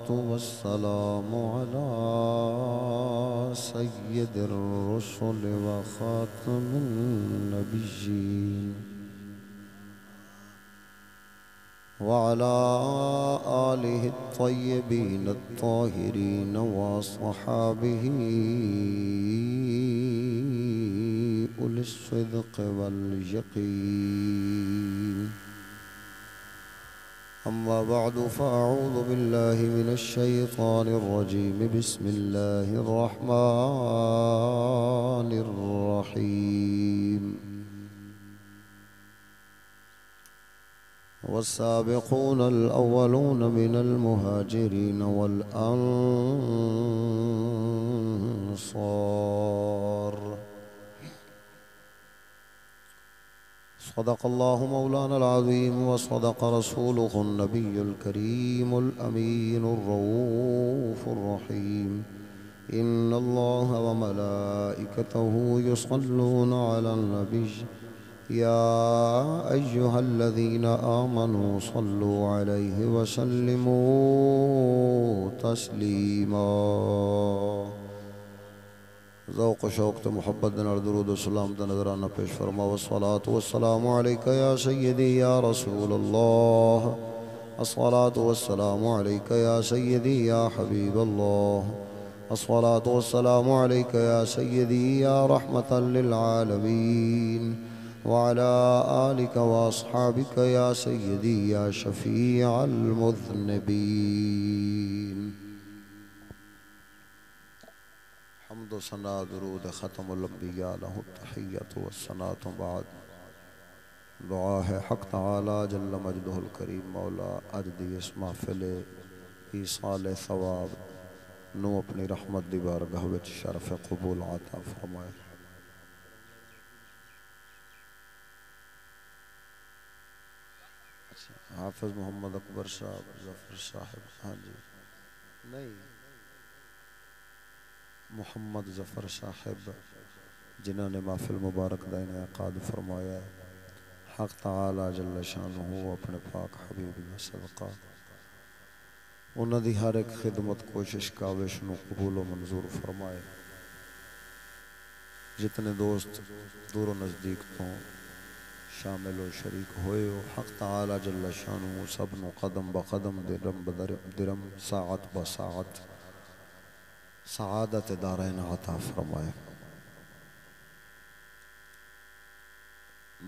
والسلام على سيد الرسل وخاتم النبيين وعلى آله الطيبين الطاهرين وصحابه أولي الصدق واليقين. أما بعد فأعوذ بالله من الشيطان الرجيم. بسم الله الرحمن الرحيم. والسابقون الأولون من المهاجرين والأنصار. صدق الله مولانا العظيم وصدق رسوله النبي الكريم الأمين الرؤوف الرحيم. إن الله وملائكته يصلون على النبي يا أيها الذين آمنوا صلوا عليه وسلموا تسليما. ذوق و شوق تو محبت دن درود و سلام دا نظرانہ پیش فرما. والصلاة والسلام عليك يا سيدي يا رسول الله. الصلاة والسلام عليك يا سيدي يا حبيب الله. الصلاة والسلام عليك يا سيدي يا رحمة للعالمين. وعلى آلك وأصحابك يا سيدي يا شفيع المذنبين. حمد و ثنا درود ختم الانبیاء له التحیت والثناء. بعد دعا ہے حق تعالی جل مجدہ الکریم مولا اج دی اس محفل ایصال ثواب نو اپنی رحمت دی بارگاہ وچ شرف قبول عطا فرمائے. حافظ محمد اکبر صاحب ظفر صاحب ہاں جی نہیں محمد ظفر صاحب جنہوں نے محفل مبارک دا انعقاد فرمایا ہے. حق تعالی جل شانہ اپنے پاک حبیب دا صدقہ انہاں دی ہر ایک خدمت کوشش کاوش نو قبول و منظور فرمائے. جتنے دوست دور و نزدیک تو شامل و شریک ہوئے ہو حق تعالی جل شانہ سب نو قدم بقدم درم ساعت بساعت سعادت دارین عطا فرمائے.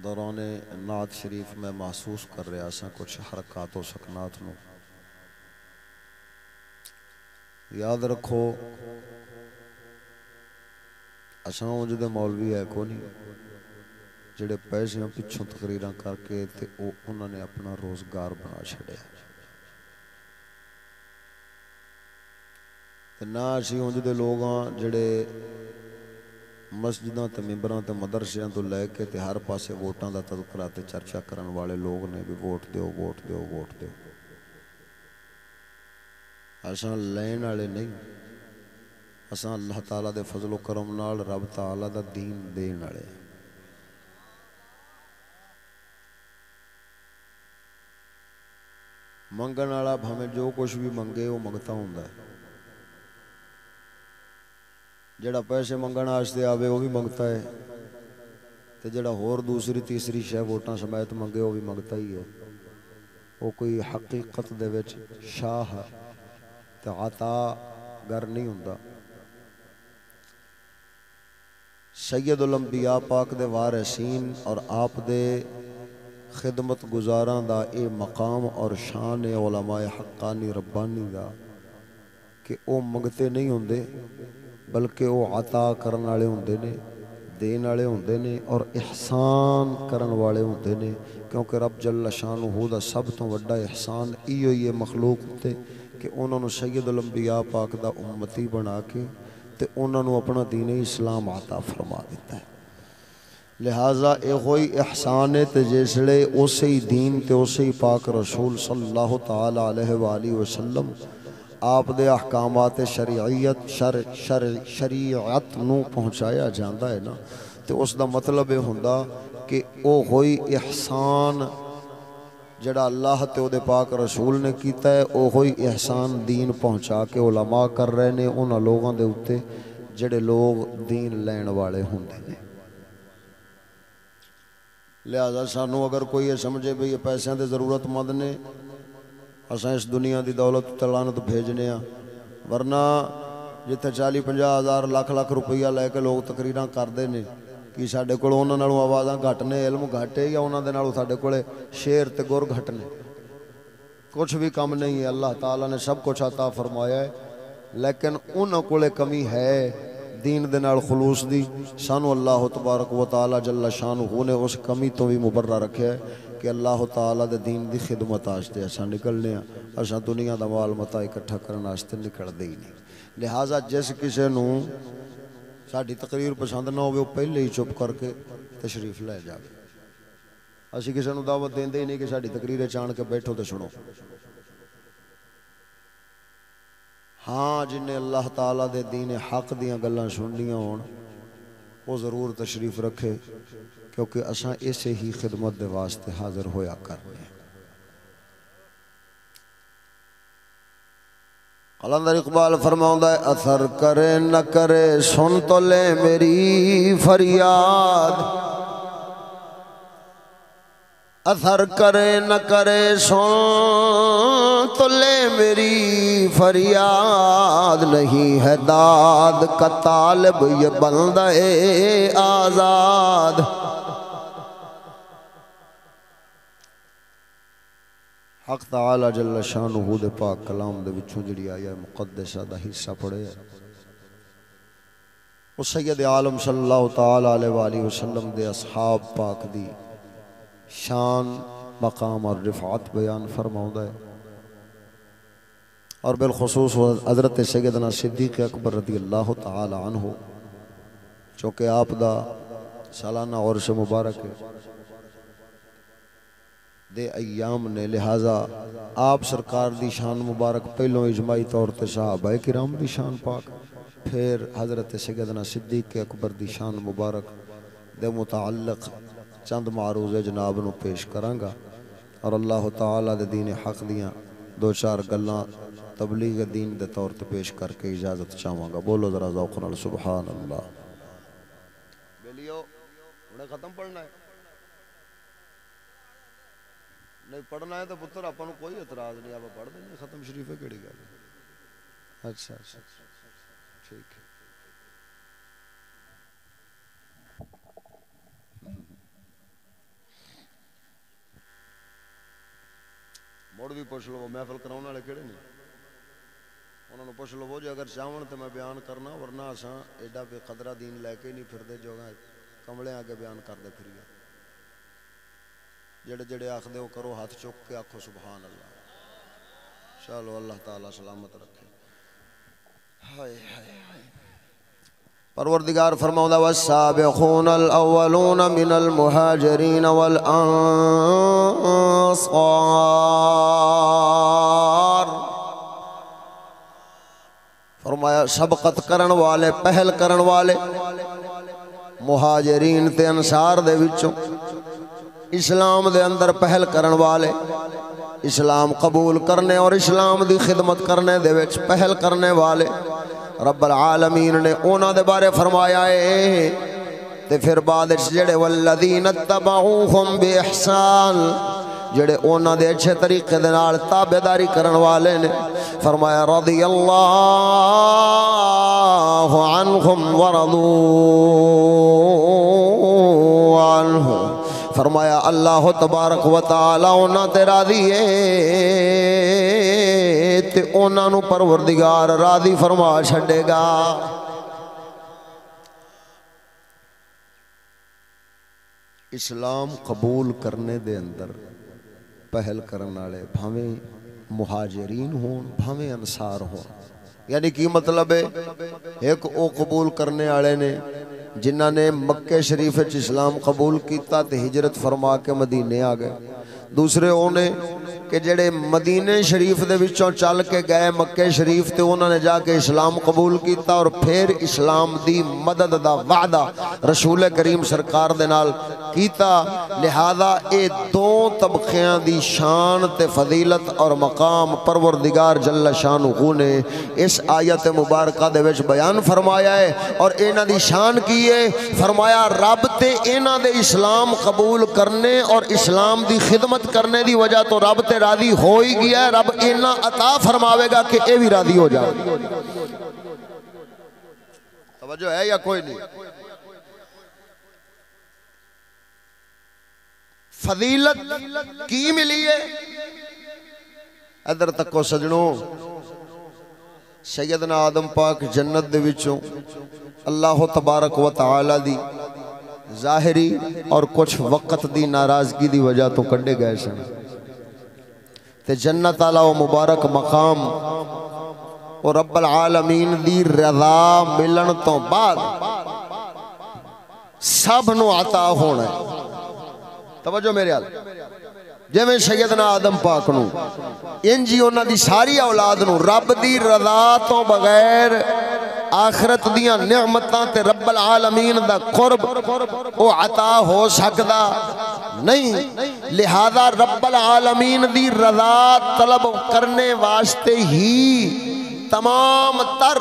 دوران نعت شریف میں محسوس کر رہا سا کچھ حرکات و سکنات نو. یاد رکھو اساں اونج دے مولوی ہے کو نہیں جڑے پیسے پچھوں تقریراں کر کے تے انہوں نے اپنا روزگار بنا چھڑیا. نہ اسی اونج دے لوگ ہاں جڑے مسجداں تے ممبراں تے مدرسیاں تو لے کے تے ہر پاسے ووٹاں دا تذکرہ تے چرچا کرن والے لوگ نے بھی ووٹ دیو ووٹ دیو ووٹ دیو. اساں لین والے نہیں، اساں اللہ تعالیٰ دے فضل و کرم نال رب تعالیٰ دا دین دین والے. منگن والا بھاویں جو کچھ بھی منگے وہ منگتا ہوندا ہے. جڑا پیسے منگن واسطے آوے وہ بھی منگتا ہے تے جڑا ہور دوسری تیسری شے ووٹاں سمیت منگے وہ بھی منگتا ہی ہے. وہ کوئی حقیقت دے وچ شاہ تے عطا گر نہیں ہوندا. سید الانبیاء پاک دے وارثین اور آپ دے خدمت گزاراں دا اے مقام اور شان علماء حقانی ربانی دا کہ او منگتے نہیں ہوندے بلکہ او عطا کرن والے ہوندے نے دین والے ہوندے نے اور احسان کرن والے ہوندے نے. کیونکہ رب جل شانہ دا سب تو بڑا احسان ایو ہی مخلوق تے کہ انہاں نو سید الانبیاء پاک دا امتی بنا کے تے انہاں نو اپنا دین اسلام عطا فرما دیتا ہے. لہذا اے ہوئی احسان ہے تے جسڑے اسی دین تے اسی پاک رسول صلی اللہ تعالی علیہ وآلہ وسلم آپ دے احکامات شریعت نو پہنچایا جاندہ ہے نا تے اس دا مطلب ہے ہوندا کہ او ہوئی احسان جڑا اللہ تے او دے پاک رسول نے کیتا ہے اوہی احسان دین پہنچا کے علماء کر رہے نے انہاں لوگاں دے اوتے جڑے لوگ دین لین والے ہوندے نے۔ لہذا سانو اگر کوئی یہ سمجھے بھی یہ پیسے دے ضرورت مند نے اساں اس دنیا دی دولت تلانت بھیجنے ہاں، ورنہ جتھے 40-50 ہزار لاکھ روپیہ لے کے لوگ تقریراں کردے نے کہ ساڈے کول انہاں نالوں آوازاں گھٹ نے، علم گھٹ ہے، یا انہاں دے نالوں ساڈے کول شیر تے گور گھٹ نے؟ کچھ بھی کم نہیں ہے، اللہ تعالیٰ نے سب کچھ عطا فرمایا ہے، لیکن انہاں کول کمی ہے دین دے نال خلوص دی۔ سانو اللہ تبارک و تعالی جل شانہ نے اس کمی تو بھی مبرہ رکھیا ہے کہ اللہ تعالیٰ دے دین دی خدمت واسطے اساں نکلنے ہاں، اساں دنیا دا مال متا اکٹھا کرن واسطے نکلدے ہی نہیں۔ لہٰذا جس کسے نو ساڈی تقریر پسند نہ ہوے وہ پہلے ہی چپ کر کے تشریف لے جاوے۔ اسی کسے نو دعوت دیندے ہی نہیں کہ ساڈی تقریر چان کے بیٹھو تے سنو۔ ہاں جن نے اللہ تعالیٰ دے دین حق دیاں گلاں سننیاں ہون وہ ضرور تشریف رکھے، کیونکہ اساں اسے ہی خدمت دے واسطے حاضر ہویا کرنے ہیں۔ قلندر اقبال فرماؤندا ہے اثر کرے نہ کرے سن تو لے میری فریاد، اثر کرے نہ کرے سن تو لے میری فریاد، نہیں ہے داد کا طالب یہ بندہ آزاد۔ حق تعالی جل شانہ دے پاک کلام دے وچوں جڑی آیا مقدسہ دا حصہ پڑھے وہ سید عالم صلی اللہ تعالی علیہ وآلہ وسلم دے اصحاب پاک دی شان مقام اور رفعت بیان فرماؤندا ہے، اور بالخصوص حضرت سیدنا صدیق اکبر رضی اللہ تعالی عنہ چونکہ آپ دا سالانہ عرس مبارک دے ایام نے، لہذا آپ سرکار دی شان مبارک پہلوں اجماعی طور تے صحابہ کرام دی شان پاک، پھر حضرت سیدنا صدیق اکبر دی شان مبارک دے متعلق چند معروض جناب نو پیش کرانگا، اور اللہ تعالیٰ دے دین حق دیاں دو چار گلاں تبلیغ دین دے طور تے پیش کر کے اجازت چاہواں گا۔ بولو ذرا ذوق نال سبحان اللہ۔ بیلیو انہیں ختم پڑھنا ہے؟ نہیں پڑھنا ہے تو پتر آپ کو کوئی اعتراض نہیں، آپ پڑھ دیں گے، ختم شریف ہے کیڑی گل ہے؟ اچھا اچھا ٹھیک ہے۔ مڑ بھی پوچھ لو محفل کراؤن والے کہڑے نہیں، انہوں نے پوچھ لو وہ جو اگر چاہون تو میں بیان کرنا، ورنہ اساں ایڈا بے قدرہ دین لے کے نہیں پھردے جو کملے آگے بیان کر دے پھریے۔ جڑے جڑے آخ دے وہ کرو ہاتھ چک کے آکھو سبحان اللہ۔ چلو اللہ تعالیٰ سلامت رکھے۔ ہائے ہائے ہائے۔ پروردگار فرماؤں والسابقون الاولون من المہاجرین والانصار، فرمایا سبقت کرن والے، پہل کرن والے مہاجرین تے انصار دے وچوں، اسلام دے اندر پہل کرن والے، اسلام قبول کرنے اور اسلام دی خدمت کرنے دے وچ پہل کرنے والے، رب العالمین نے اونا دے بارے فرمایا ہے۔ تے پھر بعد جڑے والذین اتبعوہم بی احسان، جڑے اونا دے اچھے طریقے دے نال تابعداری کرن والے نے، فرمایا رضی اللہ عنہم ورضوا عنہ، فرمایا اللہ تبارک و تعالی اونا تے راضی ہے تے اونا نو پروردگار راضی فرما چھڑے گا۔ اسلام قبول کرنے دے اندر پہل کرنے والے بھاویں مہاجرین ہون بھاویں انصار ہون، یعنی کی مطلب ہے؟ ایک او قبول کرنے والے نے جنہ نے مکہ شریف اسلام قبول کیتا تے ہجرت فرما کے مدینے آ گئے، دوسرے اونے کہ جڑے مدینے شریف دے وچوں چل کے گئے مکے شریف تے انہوں نے جا کے اسلام قبول کیتا اور پھر اسلام دی مدد دا وعدہ رسول کریم سرکار دے نال کیتا. لہذا اے دو طبقیاں دی شان تے فضیلت اور مقام پروردگار جل شانہ نے اس آیت مبارکہ دے وچ بیان فرمایا ہے. اور انہاں دی شان کی ہے؟ فرمایا رب تے انہاں دے اسلام قبول کرنے اور اسلام دی خدمت کرنے دی وجہ تو رب تے راضی ہو ہی گیا ہے. رب انہاں عطا فرماوے گا کہ اے بھی راضی ہو جائے. توجہ ہے یا کوئی نہیں؟ فضیلت کی ملی ہے؟ ادھر تک کو سجنوں، سیدنا آدم پاک جنت دے وچوں اللہ تبارک و تعالی دی ظاہری اور کچھ وقت دی ناراضگی دی وجہ تو کڈے گئے سن تے جنت والا و مبارک مقام اور رب العالمین دی رضا ملن تو بعد سب نو عطا ہونا ہے. توجہ میرے حال جے میں سیدنا آدم پاک نو انجی انہاں دی ساری اولاد نو رب دی رضا تو بغیر آخرت دیاں نعمتاں تے رب العالمین دا قرب او عطا ہو سکدا نہیں. لہذا رب العالمین دی رضا طلب کرنے واسطے ہی تمام تر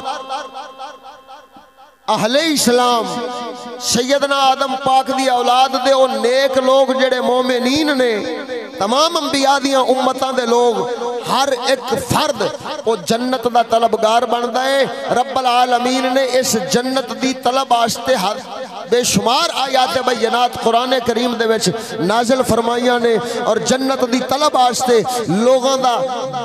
اہل اسلام سیدنا آدم پاک دی اولاد دے او نیک لوگ جڑے مومنین نے، تمام انبیاء دیاں امتاں دے لوگ ہر ایک فرد او جنت دا طلبگار بندا ہے. رب العالمین نے اس جنت دی طلب واسطے بے شمار آیات بینات قرآن کریم دے وچ نازل فرمائیاں نے اور جنت دی طلب واسطے لوگاں دا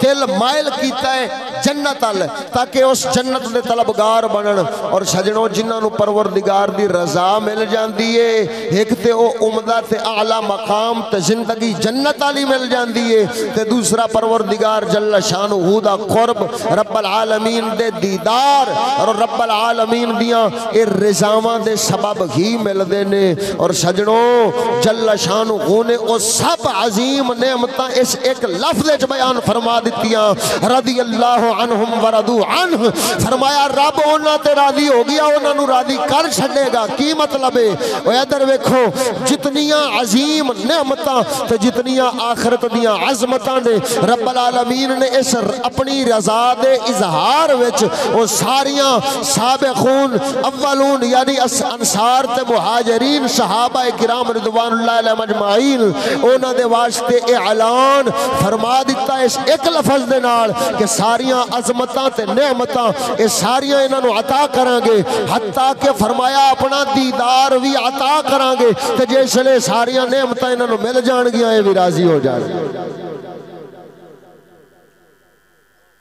دل مائل کیتا ہے جنت ال تاکہ اس جنت دے طلبگار بنن. اور سجنوں جنہاں نو پروردگار دی رضا مل جاندی ہے، ایک تے او عمدہ تے اعلی مقام تے زندگی جنت والی مل جاندی ہے تے دوسرا پروردگار جل شانہ دا قرب، رب العالمین دے دیدار اور رب العالمین دیاں اے رضاواں دے سبب ہی مل دے نے. اور سجنوں جل شانہ نے او سب عظیم نعمتاں اس ایک لفظ وچ بیان فرما دتیاں، رضی اللہ عنہم ورضوا عنہ. فرمایا رب انہاں تے راضی ہو گیا، انہاں نو راضی کر چھڈے گا. کی مطلب ہے؟ او ادھر ویکھو جتنیاں عظیم نعمتاں تے جتنیاں آخرت دیاں عظمتاں نے رب العالمین نے اس اپنی رضا دے اظہار وچ او ساریاں سابقون اولون یعنی انصار تے مہاجرین صحابہ کرام رضوان اللہ علیہ مجمعین انہاں دے واسطے اعلان فرما دیتا اس ایک لفظ دے نال کہ ساریاں عظمتاں تے نعمتاں اے ساریاں انہاں نو عطا کران گے، حتیٰ کہ فرمایا اپنا دیدار بھی عطا کران گے تے جس لے ساریاں نعمتاں انہاں نو مل جان گیاں اے بھی راضی ہو جان گے.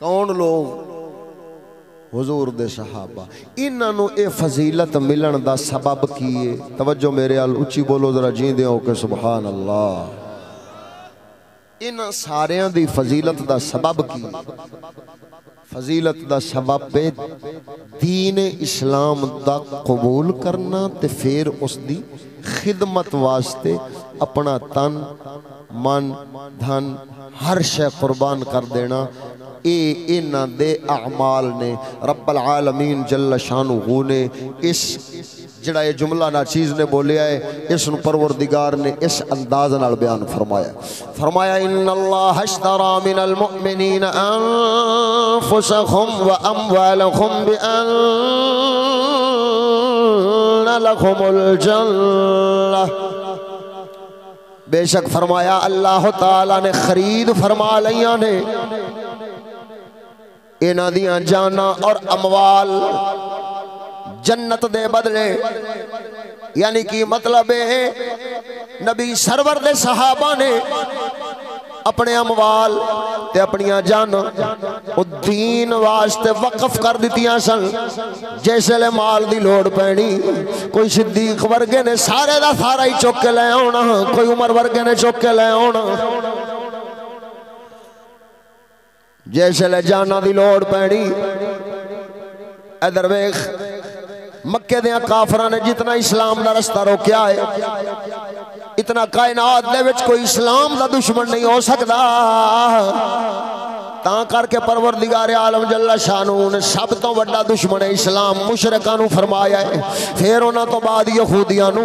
کون لوگ؟ حضور دے صحابہ. انہاں نو اے فضیلت ملن دا سبب کیے؟ توجہ میرے ال اچھی بولو ذرا جیندے ہو کہ سبحان اللہ. انہاں ساریاں دی فضیلت دا سبب کی؟ فضیلت دا سبب دین اسلام دا قبول کرنا تے پھر اس دی خدمت واسطے اپنا تن من دھن ہر شے قربان کر دینا. اے انہاں دے اعمال نے. رب العالمین جل شانہ نے اس جڑا یہ جملہ نا چیز نے بولیا ہے اس نو پروردگار نے اس انداز نال بیان فرمایا. فرمایا ان اللہ اشترى من المؤمنین انفسهم واموالهم بان لهم الجنہ. بے شک فرمایا اللہ تعالی نے خرید فرما لیاں نے انہاں دیاں جاناں اور اموال جنت دے بدلے. یعنی کہ مطلب ہے نبی سرور دے صحابہ نے اپنے اموال تے اپنیاں جان او دین واسطے وقف کر دیتیاں سن. جیسے لے مال دی لوڑ پینی کوئی صدیق ورگے نے سارے دا سارا ہی چوک کے لے آنا، کوئی عمر ورگے نے چوک کے لے آنا. جیسے لے جانا دی لوڑ پینی ادھر ویخ مکے دیاں کافران نے جتنا اسلام دا رستہ روکیا ہے اتنا کائنات دے وچ کوئی اسلام دا دشمن نہیں ہو سکدا تاں کر کے پروردگار عالم جل شانہ نے سب تو بڑا دشمن اسلام مشرکاں نو فرمایا ہے پھر انہاں تو بعد یہودیاں نو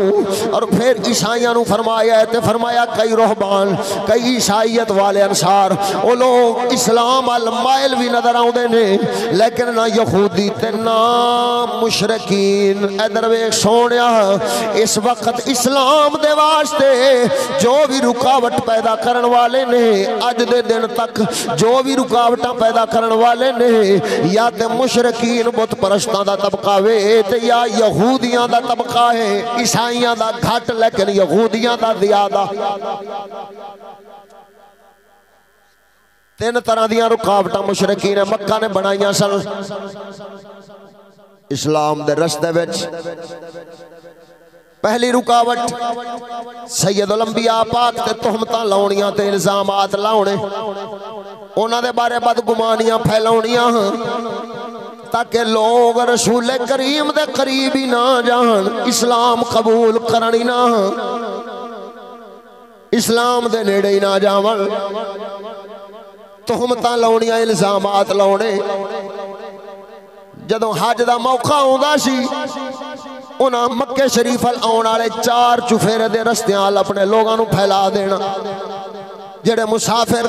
اور پھر عیسائیاں نو فرمایا ہے تے فرمایا کئی رہبان کئی عیسائیت والے انصار او لوگ اسلام ال مائل بھی نظر آوندے نے لیکن نہ یہودی تے نہ مشرکین ادھر ویکھ سونیا اس وقت اسلام دے واسطے جو بھی رکاوٹ پیدا کرن والے نے اج دے دن تک جو بھی رکاوٹاں پیدا کرن والے نے یا تے مشرکین بت پرستاں دا طبقہ وے تے یا یہودیاں دا طبقہ ہے عیسائیاں دا گھٹ لیکن یہودیاں دا زیادہ تین طرح دیاں رکاوٹاں مشرکین مکہ نے بنائیاں سن اسلام دے رستے وچ پہلی رکاوٹ سید الانبیاء پاک تے تہمتاں لاؤنیاں تے الزامات لاؤنے انہاں دے بارے بدگمانیاں پھیلاؤنیاں تاکہ لوگ رسول کریم دے قریب ہی نہ جان اسلام قبول کرنی نہ اسلام دے نیڑے ہی نہ جاون تہمتاں لاؤنیاں الزامات لاؤنے جدوں حج دا موقع ہوندا سی انہاں مکہ شریف آن والے 4 چفیرے دے رستیاں اپنے لوگاں نو پھیلا دینا جڑے مسافر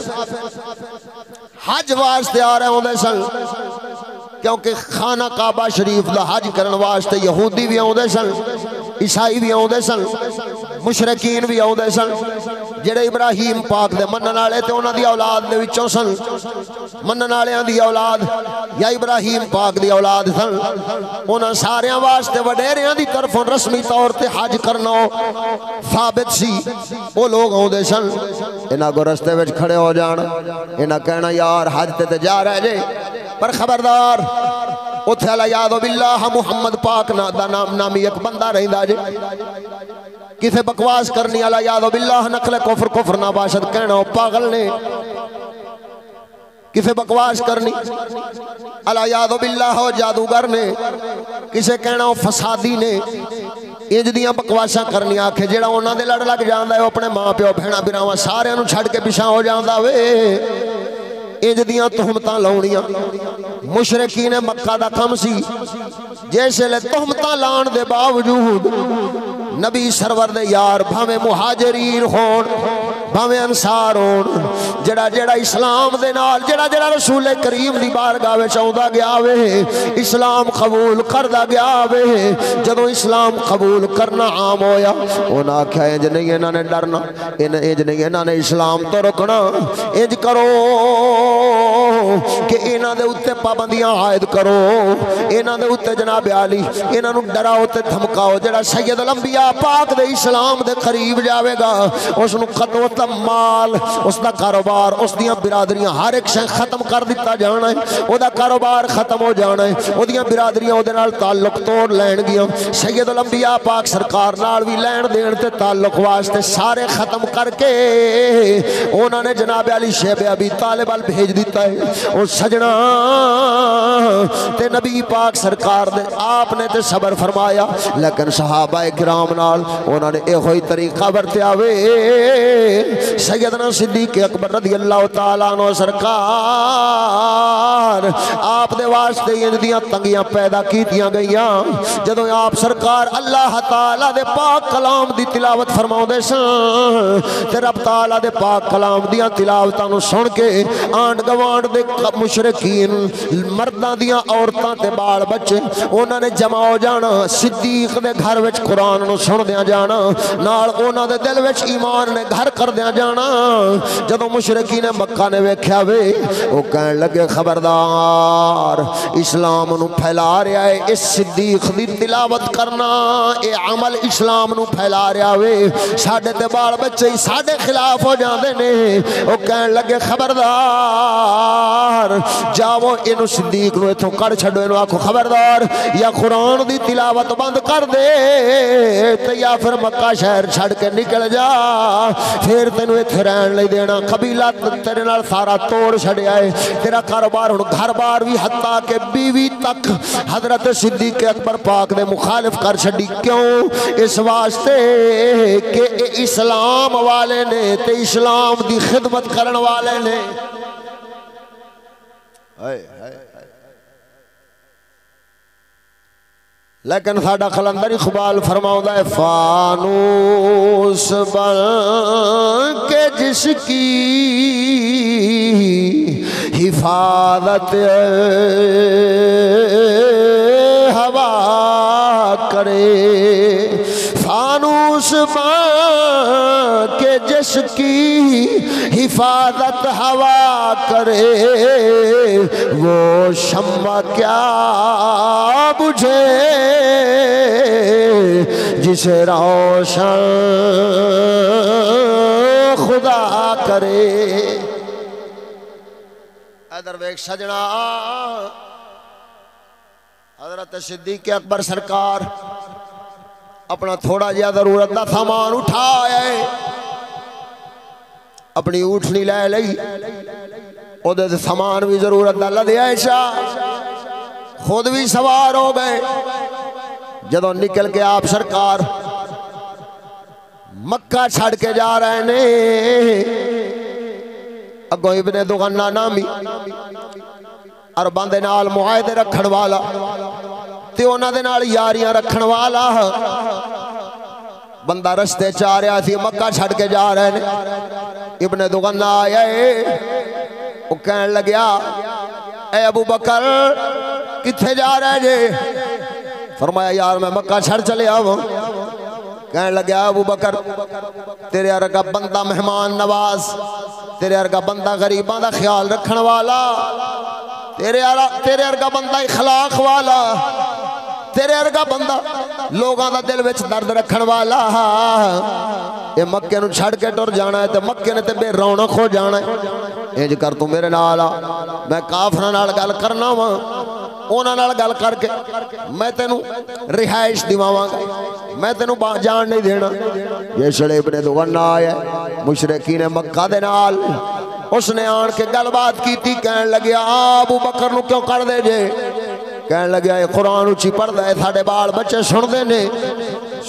حج واسطے آ رہے ہوندے سن کیونکہ خانہ کعبہ شریف دا حج کرن واسطے یہودی بھی آوندے سن عیسائی بھی آوندے سن مشرکین بھی آوندے سن جڑے ابراہیم پاک دے منن والے تے انہاں دی اولاد دے وچوں سن منن والیاں دی اولاد یا ابراہیم پاک دی اولاد سن انہاں ساریاں واسطے وڈیریاں دی طرفوں رسمی طور تے حج کرنا ثابت سی وہ لوگ آوندے سن انہاں کو رستے وچ کھڑے ہو جان انہاں کہنا یار حج تے جا رہے جے پر خبردار اتھے علیہ باللہ محمد پاک دا نامی ایک بندہ رہندا جے کسے بکواس کرنی علیہ باللہ نقل کفر نہ باشد کہنا پاگل نے کسے بکواس کرنی علیہ باللہ جادوگر نے کسے کہنا فسادی نے انج دیاں بکواساں کرنی آکھے جیڑا انہاں دے لڑ لگ جاندا ہے اپنے ماں پیو بہنا براواں سارے نوں چھڈ کے پیچھے ہو جاندا وے انج دیاں تہمتاں لاؤنیاں مشرکین مکہ دا کم سی جیسے لے تہمتاں لان دے باوجود نبی سرور دے یار بھاویں مہاجرین ہون بھاویں انصار ہون جڑا جڑا اسلام دے نال جڑا جڑا رسول کریم دی بارگاہ وچ آوندا گیا وے اسلام قبول کردا گیا وے جدوں اسلام قبول کرنا عام ہویا انہاں آکھیا انج نہیں انہاں نے ڈرنا انج نہیں انہاں نے اسلام تو رکنا انج کرو کہ انہاں دے اوتے پابندیاں عائد کرو انہاں دے اوتے جناب علی انہاں نوں ڈراؤ تے دھمکاؤ جڑا سید الانبیاء پاک دے اسلام دے قریب جاوے گا اس نوں قطع مال اس دا کاروبار اس دیاں برادریاں ہر ایک شے ختم کر دیتا جانا ہے او دا کاروبار ختم ہو جانا ہے او دیاں برادریاں او دے نال تعلق توڑ لین گیاں سید الانبیاء پاک سرکار نال بھی لین دین تے تعلق واسطے سارے ختم کر کے انہاں نے جناب علی شیب ابی طالب ال بھیج دیتا ہے او سجنا تے نبی پاک سرکار دے آپ نے تے صبر فرمایا لیکن صحابہ کرام نال انہاں نے ایہی طریقہ ورتیا وے سیدنا صدیق اکبر رضی اللہ تعالیٰ عنہ سرکار آپ دے واسطے ان دیاں تنگیاں پیدا کیتیاں گئیاں جدوں آپ سرکار اللہ تعالیٰ دے پاک کلام دی تلاوت فرماؤندے سن تے رب تعالیٰ دے پاک کلام دیاں تلاوتاں نوں سن کے آنڈ گوانڈ دے مشرکین مرداں دیاں عورتاں تے بال بچے انہاں نے جمع ہو جانا صدیق دے گھر وچ قرآن نوں سن دیاں جانا نال انہاں دے دل وچ ایمان نے گھر کر دیاں جانا جدوں مشرکین مکہ نے ویکھیا وے او کہن لگے خبردار اسلام نو پھیلا رہا ہے اس صدیق دی تلاوت کرنا اے عمل اسلام نو پھیلا رہا وے ساڈے تے بال بچے ساڈے خلاف ہو جاندے نے او کہن لگے خبردار جاؤ اینو صدیق نو ایتھوں کڈ چھڈو اینو آکھو خبردار یا قرآن دی تلاوت بند کر دے تے یا پھر مکہ شہر چھڈ کے نکل جا پھر تینوں ایتھے رہن نہیں دینا قبیلہ تیرے نال سارا توڑ چھڈیا ہے تیرا کاروبار ہن گھر بار بھی حتیٰ کہ بیوی تک حضرت صدیق اکبر پاک نے مخالف کر چھڑی. کیوں؟ اس واسطے کہ اسلام والے نے تے اسلام دی خدمت کرن والے نے. لیکن ساڈا قلندر اقبال فرماؤں ہے فانوس بن کے جس کی حفاظت ہوا کرے. فانوس بن کے جس کی حفاظت ہوا کرے وہ شمع کیا بجھے جسے روشن خدا کرے. ادھر ویک سجنا حضرت صدیق اکبر سرکار اپنا تھوڑا جہا ضرورت دا سامان اٹھایا ہے. اپنی اٹھنی لے لئی او دے سامان بھی ضرورت دا لدیا ایشا خود بھی سوار ہو گئے. جدوں نکل کے آپ سرکار مکہ چھڑ کے جا رہے نے اگوں ابن دغنہ نامی عرباں دے نال معاہدے رکھن والا تے انہاں دے نال یاریاں رکھن والا بندہ رستے چاہ رہا تھی مکہ چھڑ کے جا رہے نے. ابن دغنہ آیا ہے وہ کہنے لگیا اے ابو بکر کتھے جا رہے جے؟ فرمایا یار میں مکہ چھڑ چلے آؤں. کہنے لگیا ابو بکر تیرے ارگا بندہ مہمان نواز، تیرے ارگا بندہ غریباں دا خیال رکھن والا، تیرے ارگا بندہ اخلاق والا، تیرے ارگا بندہ لوگاں دا دل وچ درد رکھن والا. اے مکے نو چھڑ کے ٹر جانا ہے تے مکے نے تے بے رونق ہو جانا ہے. انج کر تو میرے نال آ، میں کافراں نال گل کرنا وا، انہاں نال گل کر کے میں تینوں رہائش دیواں گا، میں تینوں جان نہیں دینا. جس ویلے ابن دغنہ آیا مشرکین مکہ دے نال اس نے آن کے گل بات کیتی. کہن لگیا ابو بکر نو کیوں کر دے جے؟ کہن لگیا یہ قرآن اچھی پڑھ دے ساڑھے بال بچے سن دے نے،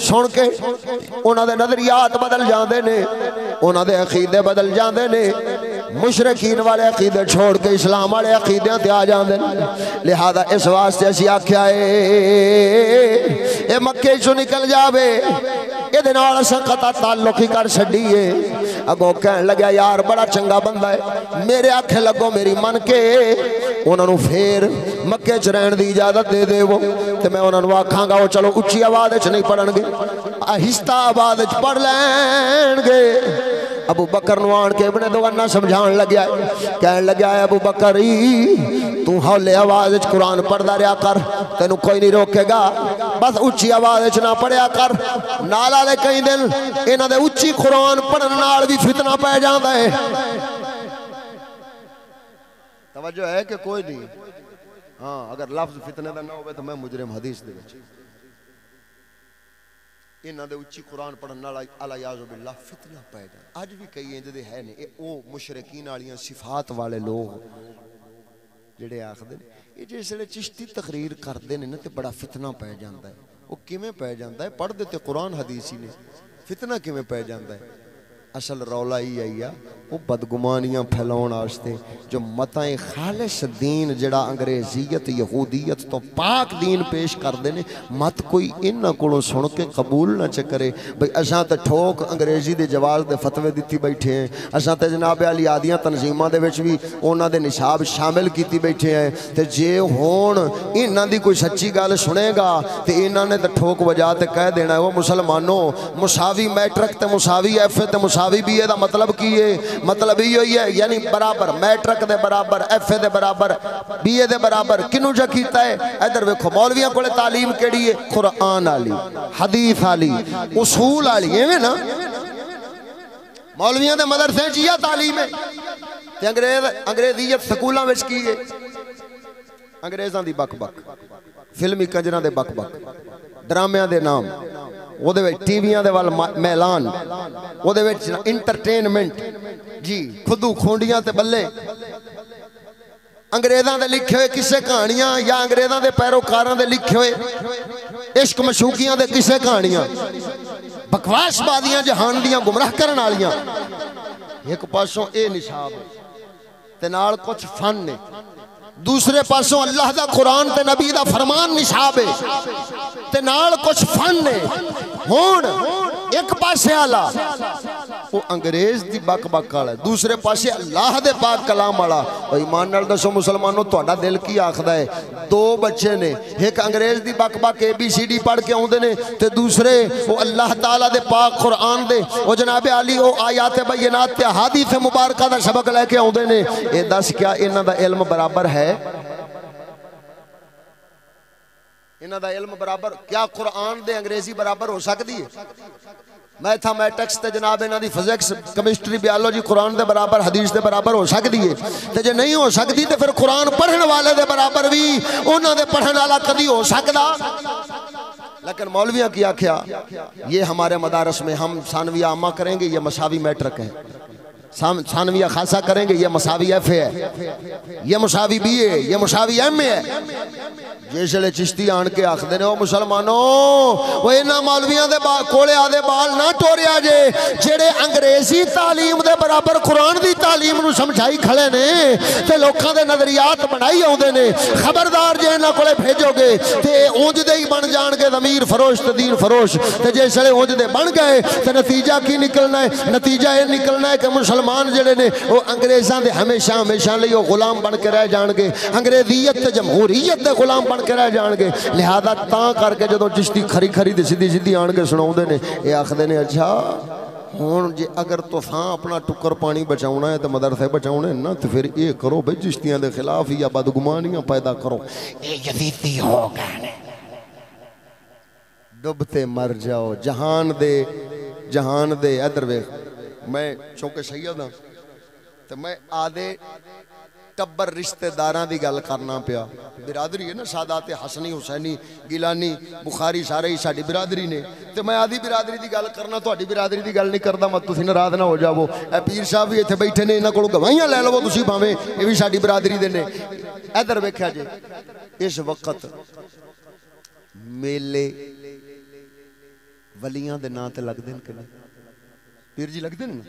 سن کے انہاں دے نظریات بدل جاندے نے، انہاں دے عقیدے بدل جاندے نے، مشرکین والے عقیدے چھوڑ کے اسلام والے عقیدے تے آ جاندے نے. لہذا اس واسطے اسی آکھیا اے مکے چوں نکل جاوے اے دے نال اساں قطع تعلق ہی کر چھڈیے. اگوں کہن لگا یار بڑا چنگا بندہ ہے، میرے آکھے لگو میری من کے انہاں نوں پھر مکے چ رہن دی اجازت دے دے وہ تے میں انہاں نوں آکھاں گا وہ چلو اچھی آواز وچ نہیں پڑھن گے، آہستہ آواز وچ پڑھ لین گے. ابو بکر نو آن کے ابن دغنہ سمجھان لگیا، کہن لگا ہے ابو بکر تو ہولے آواز وچ قرآن پڑھدا رہیا کر، تینوں کوئی نہیں روکے گا، بس اچھی آواز وچ نہ پڑھیا کر. نال والے کئی دن انہاں دے اچھی قرآن پڑھن نال بھی فتنہ پہ جاندا ہے. توجہ ہے کہ کوئی نہیں؟ ہاں اگر لفظ فتنے دا نہ ہوئے تو میں مجرم حدیث دے وچ انہاں دے اچھی قرآن پڑھن نال الیاذ باللہ فتنہ پہ جاندا. اج بھی کئی انج دے ہے نے او مشرکین والیاں صفات والے لوگ جڑے آکھدے نے یہ جس ویلے چشتی تقریر کردے نے تے بڑا فتنہ پہ جاندا ہے. وہ کیویں پہ جاندا ہے؟ پڑھ دے تے قرآن حدیث ہی نے، فتنہ کیویں پہ جاندا ہے؟ اصل رولا ہی آئی وہ بدگمانیاں پھیلاؤن واسطے جو متائیں خالص دین جڑا انگریزیت یہودیت تو پاک دین پیش کر دینے مت کوئی انہاں کولوں سن کے قبول نہ چکرے. بھئی اساں تے ٹھوک انگریزی دے جواز دے فتوے دتی بیٹھے ہیں، اساں تے جناب علی آدیاں تنظیماں دے وچ بھی انہاں دے نصاب شامل کیتی بیٹھے ہیں. تے جے ہون انہاں دی کوئی سچی گل سنے گا تے انہاں نے تے ٹھوک وجا تے کہہ دینا ہے وہ مسلمانوں مساوی میٹرک تے مساوی ایف اے تے مساوی بی اے دا مطلب کی ہے؟ مطلب ہی ہوئی ہے یعنی برابر میٹرک دے برابر ایف اے دے برابر بی اے دے برابر کنوں جا کیتا ہے؟ ادھر ویکھو مولویاں کولے تعلیم کیڑی ہے؟ قرآن والی، حدیث والی، اصول والی، ایویں نا مولویاں دے مدرسے چ یہ تعلیم ہے. تے انگریزیت سکولاں وچ کی ہے؟ انگریزاں دی بک بک، فلمی کنجراں دے بک بک، ڈرامیاں دے نام، وہ دے ٹی ویاں دے وال میلان، وہ دے انٹرٹینمنٹ جی، خودو کھونڈیاں تے بلے. انگریزاں دے لکھے ہوئے کسے کہانیاں یا انگریزاں دے پیروکاراں دے لکھے ہوئے عشق مشوقیاں دے کسے کہانیاں بکواس بادیاں جہان دیاں گمراہ کرن والیاں ایک پاسوں اے نصاب تے نال کچھ فن نے دوسرے پاسوں اللہ دا قرآن تے نبی دا فرمان نصاب ہے تے نال کچھ فن نے ہون ایک پاسے آلا وہ انگریز دی بک بک والا ہے دوسرے پاسے اللہ دے پاک کلام والا اور ایمان نال دسو مسلمانوں تہاڈا دل کی آکھدا ہے دو بچے نے ایک انگریز دی بک بک ABCD پڑھ کے اوندے نے تے دوسرے وہ اللہ تعالی دے پاک قرآن دے وہ جناب علی وہ آیات بینات تے احادیث مبارکہ دا سبق لے کے اوندے نے اے دس کیا انہاں دا علم برابر ہے انہاں دا علم برابر کیا قرآن دے انگریزی برابر ہو سکتی ہے میتھامیٹکس تے جناب انہاں دی فزکس کیمسٹری بیالوجی قرآن دے برابر حدیث دے برابر ہو سکتی ہے تے جے نہیں ہو سکتی تے پھر قرآن پڑھن والے دے برابر بھی انہاں دے پڑھن والا کدی ہو سکدا لیکن مولویاں کیا کیا یہ ہمارے مدارس میں ہم ثانویہ عامہ کریں گے یہ مساوی میٹرک ہے ثانویہ خاصہ کریں گے یہ مساوی ایف ہے یہ مساوی بی ہے یہ مساوی ایم ہے جیسے چشتی آن کے آخ دینے وہ مسلمانوں وہ انہاں مولویاں دے کولے آدھے بال نہ ٹوریا جے جڑے انگریزی تعلیم دے برابر قرآن دی تعلیم نو سمجھائی کھڑے نے تے لوکاں دے نظریات بنائی ہوندے نے خبردار جے انہاں کولے بھیجو گے تے اونج دے ہی بن جان گے ضمیر فروش تے دین فروش تے جیسے اونج دے بن گئے تے نتیجہ کی نکلنا ہے نتیجہ یہ نکلنا ہے کہ مسلمان جڑے نے وہ انگریزاں دے ہمیشہ لئی وہ غلام بن کے رہ جان گے انگریزیت تے جمہوریت دے غلام بن کے رہ جان گے لہذا تاں کر کے جدو چشتی کھری دے سیدھی آن کے سناؤں دے نے یہ آخ دے نے اچھا ہون جے اگر تو ساں اپنا ٹکر پانی بچاؤنا ہے تو مدرسے بچاؤنا ہے نا تو پھر یہ کرو بھئی چشتیاں دے خلاف یا بدگمانیاں پیدا کرو یہ یزیدی ہو گئے ڈبتے مر جاؤ جہان دے ادھر وے میں چونکہ سید ہاں تو میں آدھے ٹبر رشتہ داراں دی گل کرنا پیا برادری ہے نا سادات حسنی حسینی گیلانی بخاری سارے ہی ساڑی برادری نے تو میں آدھی برادری دی گل کرنا تو آدھی برادری دی گل نہیں کردا مت تسی ناراض نہ ہو جاؤ اے پیر صاحب بھی ایتھے بیٹھے نے انہاں کولوں گواہیاں لے لو تسی بھاویں یہ بھی ساڈی برادری دے نے ادھر ویکھیا جی اس وقت میلے ولیاں دے نام تے لگ دین کہ نہیں پیر جی لگ دین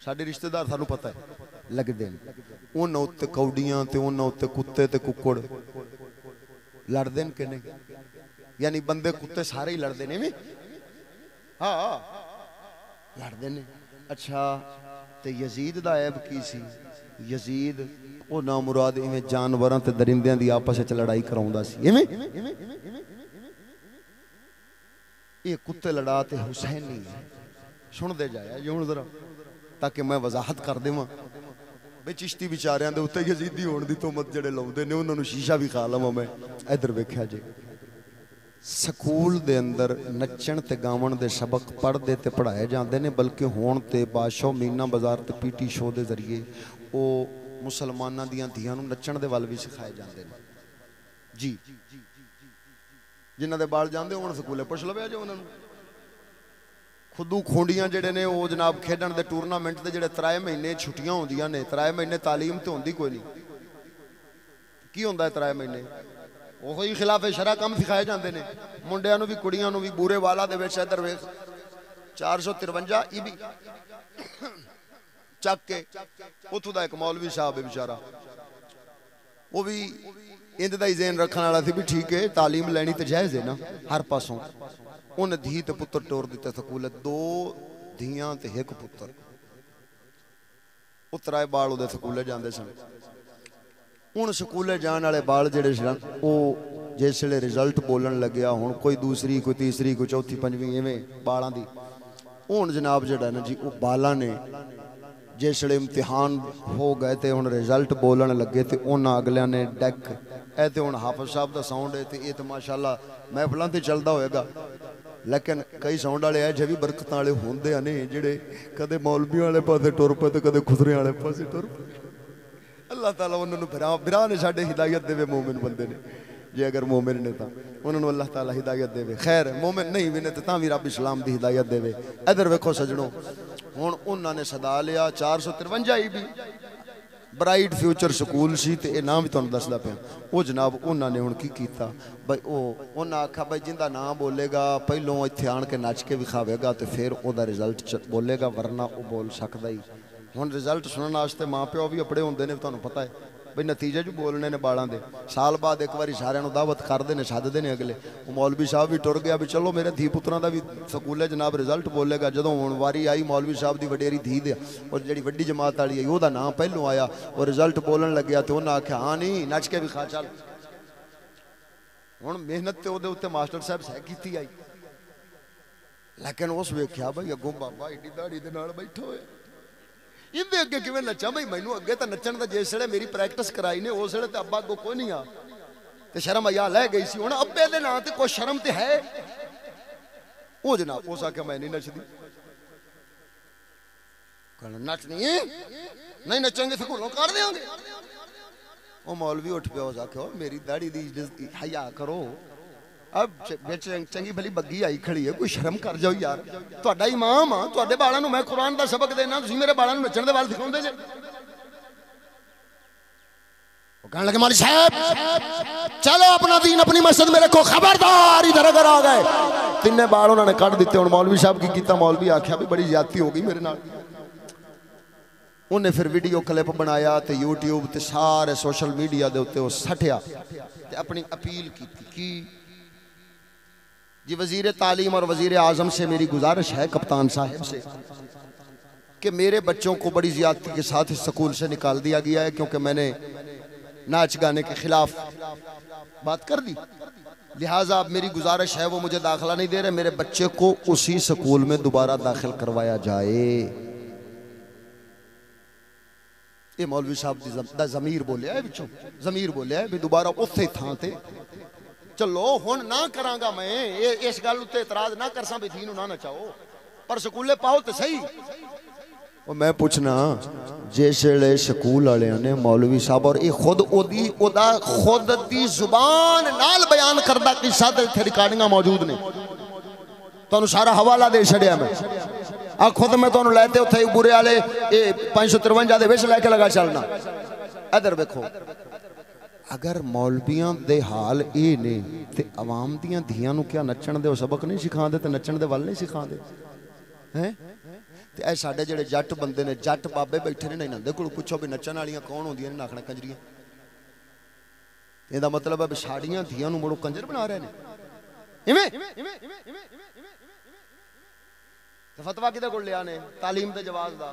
ساڈے رشتہ دار سانوں پتہ ہے لگ دین انہاں اُتے کوڑیاں تے انہاں اُتے کتے تے ککڑ لڑ دین کہ نہیں یعنی بندے کتے سارے ہی لڑ دینے میں ہاں لڑ دینے اچھا تے یزید دا عیب کی سی یزید او نامراد ایویں جانوراں تے درندیاں دی آپس وچ لڑائی کراوندا سی ایویں یہ کتے لڑا تے حسین نہیں سن دے جایا یہ ہن ذرا تاکہ میں وضاحت کر دیواں بے چشتی بیچاریاں دے اوتے یزیدی ہون دی تہمت جڑے لاوندے نے انہاں نوں شیشہ بھی کھا لواں میں ادھر ویکھیا جی سکول دے اندر نچن تے گاون دے سبق پڑھ دے تے پڑھائے جاندے نے بلکہ ہون تے بادشاہ مینا بازار تے پی ٹی شو دے ذریعے او مسلماناں دیاں دھیاں نوں نچن دے ول بھی سکھائے جاندے نے جی جنہاں دے بال جاندے ہون سکولے پوچھ لوے جو انہاں نوں خودو کھونڈیاں جڑے نے وہ جناب کھیڈن دے ٹورنامنٹ دے جڑے 3 مہینے چھٹیاں ہوندیاں نے 3 مہینے تعلیم تے ہوندی کوئی نہیں کی ہوندا ہے 3 مہینے وہی خلاف شرع کم سکھائے جاندے نے منڈیاں نوں بھی کڑیاں نوں بھی بورے والا دے وچ ادھر ویکھ 453 ای بھی چک کے اوتھوں دا ایک مولوی صاحب ہے بیچارہ وہ بھی اند دا ہی ذہن رکھن والا سی بھی ٹھیک ہے تعلیم لینی تے جائز ہے نا ہر پاسوں ان دھی تے پتر ٹور دیتے سکولے 2 دھیاں تے 1 پتر اترائے بال او دے سکولے جاندے سن ان سکولے جان والے بال جڑے سن او جیسے رزلٹ بولن لگیا ہن کوئی دوسری کوئی تیسری کوئی چوتھی پنجویں ایویں بالاں دی ہن جناب جڑا نا جی او بالاں نے جیسے امتحان ہو گئے تے ہن رزلٹ بولن لگے تے انہاں اگلیاں نے ڈیک اے تے ہن حافظ صاحب دا ساؤنڈ ہے تے اے تے ماشاءاللہ محفلاں تے چلدا ہوئے گا لیکن کئی ساؤنڈ والے ہے جو بھی برکتاں والے ہوندے نے جڑے کدے مولوی والے پاسے ٹر پے تے کدے خسرے والے پاسے ٹر پے اللہ تعالیٰ انہاں نوں بھرا نے ساڈے ہدایت دے مومن بندے نے جے اگر مومن نے تاں انہاں نوں اللہ تعالیٰ ہدایت دے خیر مومن نہیں بھی نے تاں بھی رب اسلام دی ہدایت دے ادھر ویکھو سجنوں ہن انہاں نے صدا لیا 453 بھی برائٹ فیوچر سکول سی تے اے نام بھی تانوں دسدا پیا او جناب انہاں نے ہن کی کیتا بھائی انہاں آکھا بھائی جندا نام بولے گا پہلوں ایتھے آن کے نچ کے وکھاوے گا تے پھر او دا رزلٹ بولے گا ورنہ او بول سکدا ہی ہن رزلٹ سنن واسطے ماں پیو بھی اپڑے ہوندے نے تانوں پتہ ہے بھئی نتیجے جو بولنے نے بالاں دے سال بعد ایک واری سارے نوں دعوت کردے نے سددے نے اگلے او مولوی صاحب بھی ٹر گیا بھی چلو میرے دھی پتراں دا بھی سکولے جناب رزلٹ بولے گا جدوں ہن واری آئی مولوی صاحب دی وڈیری دھی دے اور جڑی وڈی جماعت والی ہے او دا نام پہلوں آیا اور رزلٹ بولن لگیا تے انہاں آکھیا ہاں نہیں نچ کے بھی کھا چل ہن محنت تے او دے اوتے ماسٹر صاحب سہ کیتی آئی لیکن اس ویکھیا بھئی اگوں بابا ایڈی داڑھی دے نال بیٹھا ہوئے اندے اگے کیویں نچاں بھئی مینوں اگے تے نچن دا جس ویلے میری پریکٹس کرائی نے اس ویلے تے ابا اگوں کوئی نہیں آ تے شرم حیا لے گئی سی ہن ابے دے ناں تے کوئی شرم تے ہے او جناب اس آکھیا میں نہیں نچدی کہنا نچنی نہیں نچیں گے سکولوں کر دیاں گے او مولوی اٹھ پیا اس آکھیا میری داڑھی دی حیا کرو اب چنگی بھلی بگی آئی کھڑی ہے کوئی شرم کر جاؤ یار تہاڈا امام ہاں تہاڈے بالاں نوں میں قرآن دا سبق دینا تسی میرے بالاں نوں نچن دے وال سکھاوندے جے وہ کہنے لگے مولوی صاحب چلو اپنا دین اپنی مسجد میں رکھو خبردار ادھر اگر آ گئے تینے بال انہوں نے کٹ دیتے ہن مولوی صاحب کی کیتا مولوی آکھیا بھی بڑی زیادتی ہو گئی میرے نال انہیں پھر ویڈیو کلپ بنایا تے یوٹیوب تے سارے سوشل میڈیا دے اوتے او سٹیا تے اپنی اپیل کی جی وزیر تعلیم اور وزیر اعظم سے میری گزارش ہے کپتان صاحب سے کہ میرے بچوں کو بڑی زیادتی کے ساتھ اس سکول سے نکال دیا گیا ہے کیونکہ میں نے ناچ گانے کے خلاف بات کر دی لہٰذا اب میری گزارش ہے وہ مجھے داخلہ نہیں دے رہے میرے بچے کو اسی سکول میں دوبارہ داخل کروایا جائے یہ مولوی صاحب دا ضمیر بولیا ہے بچوں ضمیر بولیا ہے بھی دوبارہ اتھے تھاں تے چلو ہن نہ کراں گا میں اس گل تے اعتراض نہ کرساں بھی دین نہ نچاؤ پر سکولے پاؤ تے صحیح اور میں پوچھنا جیسے سکول والے نے مولوی صاحب اور یہ خود خود دی زبان نال بیان کردہ قصہ تے ریکارڈنگاں موجود نے تانوں سارا حوالہ دے چھڑیا میں خود میں تانوں لیتے اتھے برے والے 553 دے وچ لے کے لگا چلنا ادھر ویکھو اگر مولویاں دے حال اے نے تے عوام دیاں دھیاں نو کیا نچن دے سبق نہیں سکھا دے تے نچن دے ول نہیں سکھا دے ہیں تے اے ساڈے جڑے جٹ بندے نے جٹ بابے بیٹھے نے انہاں دے کول پوچھو بھی نچن والیاں کون ہوندیاں نے ناکھنا کنجریاں ایندا مطلب ہے بھی ساڈیاں دھیاں نو مڑو کنجر بنا رہے نے ایویں تے فتوی کدے کول لیا نے تعلیم تے جواز دا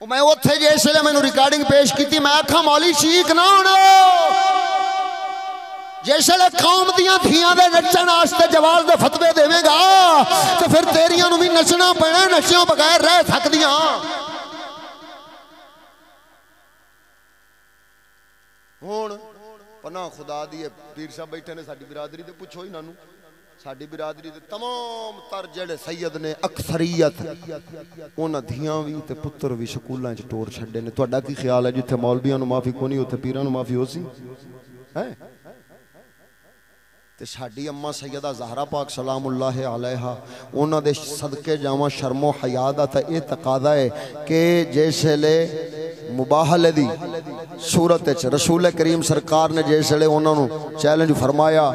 میں اتھے جیسے لئے میں نے ریکارڈنگ پیش کی تھی میں آکھا مولی چیک نہ ہونا جیسے لئے قوم دیاں دھیاں دے نچن آستے جواز دے فتوے دے میں گا تو پھر تیریاں نو بھی نچنا پڑے نچیوں بغیر رہ تھک دیاں ہون پناہ خدا دیئے پیر صاحب بیٹھے نے ساڑھی برادری دے پوچھو ہی نانو ساڑھی برادری دے تمام تر جڑے سید نے اکثریت اونا دھیاں بھی تے پتر بھی سکولاں چ ٹور چھڈے نے تہاڈا کی خیال ہے جتھے مولویاں نو معافی کونی اوتھے پیراں نو معافی ہو سی ہے تے ساڈی اماں سیدہ زہرا پاک سلام اللہ علیہا انہاں دے صدقے جاواں شرم و حیا دا تے اے تقاضا ہے کہ جیسے لے مباہلے دی صورت وچ رسول کریم سرکار نے جیسے لے انہاں نو چیلنج فرمایا